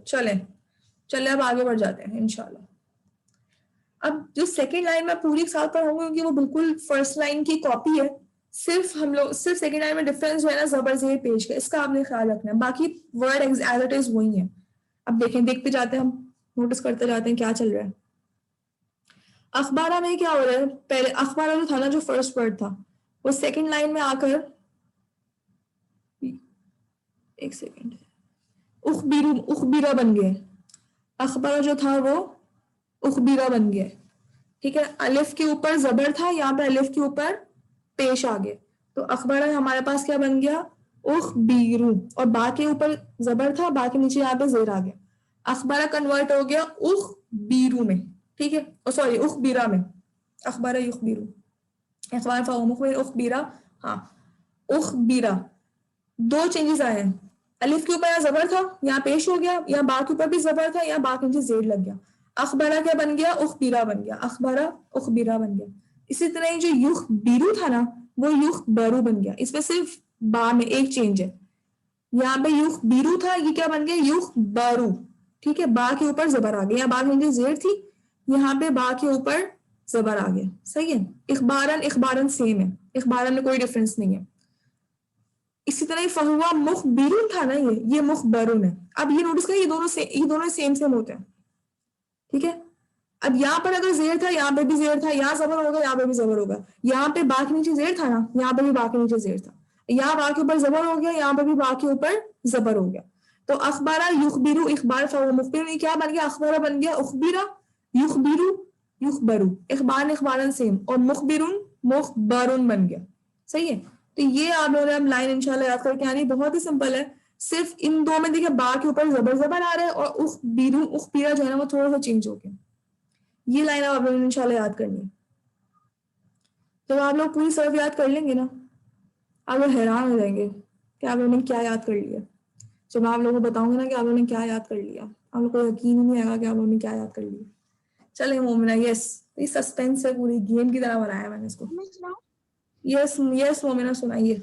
चले अब आगे बढ़ जाते हैं इंशाल्लाह। अब जो सेकंड लाइन में पूरी साथ पढ़ाऊंगी क्योंकि वो बिल्कुल फर्स्ट लाइन की कॉपी है। सिर्फ हम लोग सिर्फ सेकंड लाइन में डिफरेंस जो है ना जबर जेर पेश का, इसका आपने ख्याल रखना है। बाकी वर्ड एज इट इज वही है। अब देखें, देखते जाते हैं हम, नोटिस करते जाते हैं क्या चल रहा है। अखबारा में क्या हो रहा है? पहले अखबारा जो था ना, जो फर्स्ट वर्ड था, वो सेकंड लाइन में आकर, एक सेकंड, उखबिरु उखबिरा बन गया। अखबारा जो था वो उखबिरा बन गया। ठीक है, अलिफ के ऊपर जबर था, यहाँ पे अलिफ के ऊपर पेश आ गया, तो अखबारा हमारे पास क्या बन गया? उखबिरु। और बा के ऊपर जबर था, बा के नीचे यहाँ पे जेर आ गया। अखबारा कन्वर्ट हो गया उखबिरु में। ठीक है, सॉरी उखबिरा में। अखबारा युखबिरु इखबार फहुवा मुखबिर, उखबिरा, हाँ उखबिरा। दो चेंजेस आए हैं। अलिफ के ऊपर यहाँ जबर था, यहाँ पेश हो गया, यहाँ बा के ऊपर भी जबर था, यहाँ बा के नीचे जेर लग गया। अखबारा क्या बन गया? उखबिरा बन गया। अखबारा उखबिरा बन गया। इसी तरह ही जो युखबिरु था ना, वो युखबरु बन गया। इसमें सिर्फ बा में एक चेंज है। यहाँ पे युखबिरु था, ये क्या बन गया? युखबरु। ठीक है, बा के ऊपर जबर आ गया, यहाँ बा के नीचे जेर थी, यहाँ पे बा के ऊपर जबर आ गया। सही है। इखबारन इखबारन सेम है, इखबारन में कोई डिफरेंस नहीं है। इसी तरह फहुवा मुखबिरुन था ना, ये मुखबरुन है। अब ये नोटिस करें, ये दोनों सेम होते हैं। ठीक है, अब यहाँ पर अगर जेर था, यहाँ पे भी जेर था, यहाँ जबर होगा, यहाँ पे भी जबर होगा। यहाँ पे बा के नीचे जेर था ना, यहाँ पे भी बा के नीचे जेर था। यहाँ बा के ऊपर जबर हो गया, यहाँ पे भी बा के ऊपर जबर हो गया। तो अखबारा युखबिरु इखबार फहुवा मुखबिरुन, ये क्या बन गया? अखबारा बन गया उखबिरा, युखबिरु युखबरु। इखबार इखबारन सेम, और मुखबिरुन मुखबरुन बन गया। सही है। तो ये आप लोगों ने अब लाइन इंशाल्लाह याद करके आनी, बहुत ही सिंपल है। सिर्फ इन दो में देखिए बा के ऊपर जबर आ रहा है, और उखबिरु उखबिरा जो है ना वो थोड़ा सा चेंज हो गया। ये लाइन आप लोगों ने इंशाल्लाह याद करनी है। जब आप लोग पूरी सर्फ याद कर लेंगे ना, आप लोग हैरान हो जाएंगे कि आप लोगों ने क्या याद कर लिया। जब मैं आप लोगों को बताऊंगी ना कि आप लोगों ने क्या याद कर लिया, आप लोग को यकीन ही नहीं आएगा कि आप लोगों ने क्या याद कर लिया। चले मोमिना, यस, ये सस्पेंस है, पूरी गेम की तरह बनाया मैंने इसको। यस यस मोमिना सुनाइए।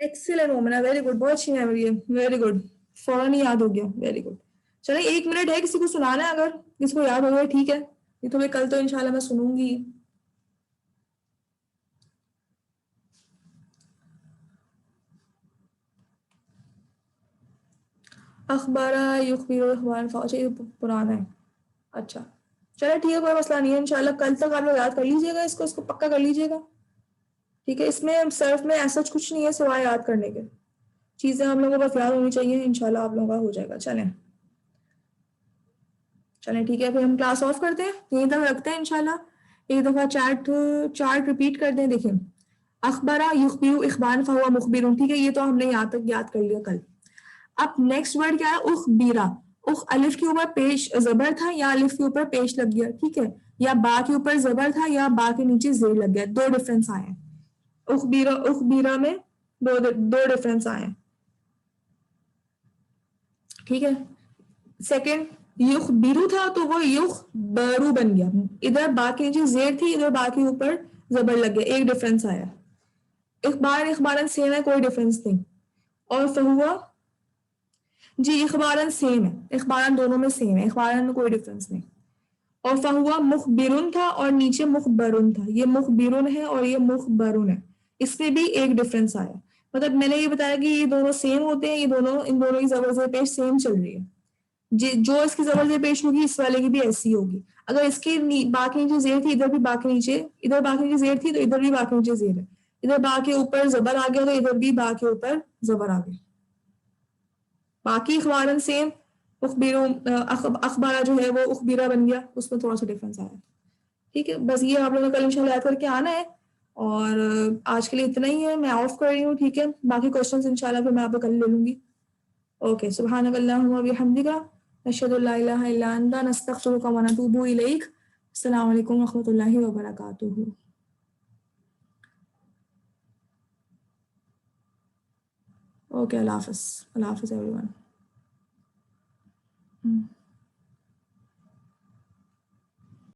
एक्सीलेंट मोमिना, वेरी गुड, बहुत अच्छी मेमोरी है, वेरी गुड, फौरन ही याद हो गया, वेरी गुड। चले 1 मिनट है, किसी को सुनाना है, अगर किसी को याद हो गया ठीक है, ये तो मैं कल तो इंशाल्लाह मैं सुनूंगी। अखबारा युखबिरु इखबारन फहुवा, अच्छा ये पुराना है। अच्छा चलो ठीक है, कोई मसला नहीं है, इंशाल्लाह कल तक आप लोग याद कर लीजिएगा इसको पक्का कर लीजिएगा। ठीक है, इसमें सर्फ में ऐसा कुछ नहीं है सिवाय याद करने के। चीजें हम लोगों को बस याद होनी चाहिए, इंशाल्लाह आप लोगों का हो जाएगा। चलें ठीक है, फिर हम क्लास ऑफ करते हैं, यहीं तक रखते हैं इंशाल्लाह। एक दफा चार्ट रिपीट कर दें। देखिए, अखबारा युखबिरु इखबारन फहुवा मुखबिरुन, ठीक है, ये तो हमने यहाँ तक याद कर लिया कल। अब नेक्स्ट वर्ड क्या है? उखबिरा। उख अलिफ के ऊपर पेश जबर था, या अलिफ के ऊपर पेश लग गया। ठीक है, या बा के ऊपर जबर था, या बा के नीचे जेर लग गया। दो डिफरेंस आए हैं उखबिरा में, दो डिफरेंस आए हैं। ठीक है, सेकंड युखबिरु था तो वो युखबरु बन गया। इधर बा के नीचे जेर थी, इधर बा के ऊपर जबर लग गया, एक डिफरेंस आया। इखबार इखबारन सेम है, कोई डिफरेंस नहीं। और फहुवा जी इखबारन सेम है, इखबारन दोनों में सेम है, इखबारन में कोई डिफरेंस नहीं। और फहुआ मुखबिरुन था और नीचे मुखबरुन था, ये मुखबिरुन है और ये मुखबरुन है, इसमें भी एक डिफरेंस आया। मतलब मैंने ये बताया कि ये दोनों सेम होते हैं, ये दोनों इन दोनों की जबर ज़ेर पेश सेम चल रही है। जो इसकी जबर ज़ेर पेश होगी इस वाले की भी ऐसी होगी। अगर इसके बाकी नीचे जेर थी, इधर भी बाकी नीचे, इधर बाकी नीचे जेर थी तो इधर भी बाकी नीचे जेर है, इधर बा के ऊपर जबर आ गया तो इधर भी बा के ऊपर जबर आ गया। बाकी अखबारन सेम, अखबारा जो है वो उखबीरा बन गया, उसमें थोड़ा सा डिफरेंस आया। ठीक है, बस ये आप लोगों ने कल इंशाल्लाह याद करके आना है। और आज के लिए इतना ही है, मैं ऑफ कर रही हूँ। ठीक है, बाकी क्वेश्चंस इंशाल्लाह फिर मैं आपको कल ले लूंगी। ओके, सुब्हानकल्लाहुम्मा व बिहम्दिका नशहदु ला इलाहा इल्ला अंता नस्तगफिरुका व नतूबु इलैक। अस्सलामु अलैकुम व रहमतुल्लाहि व बरकातुहू। ओके, अल्लाह हाफ़िज़ एवरीवन।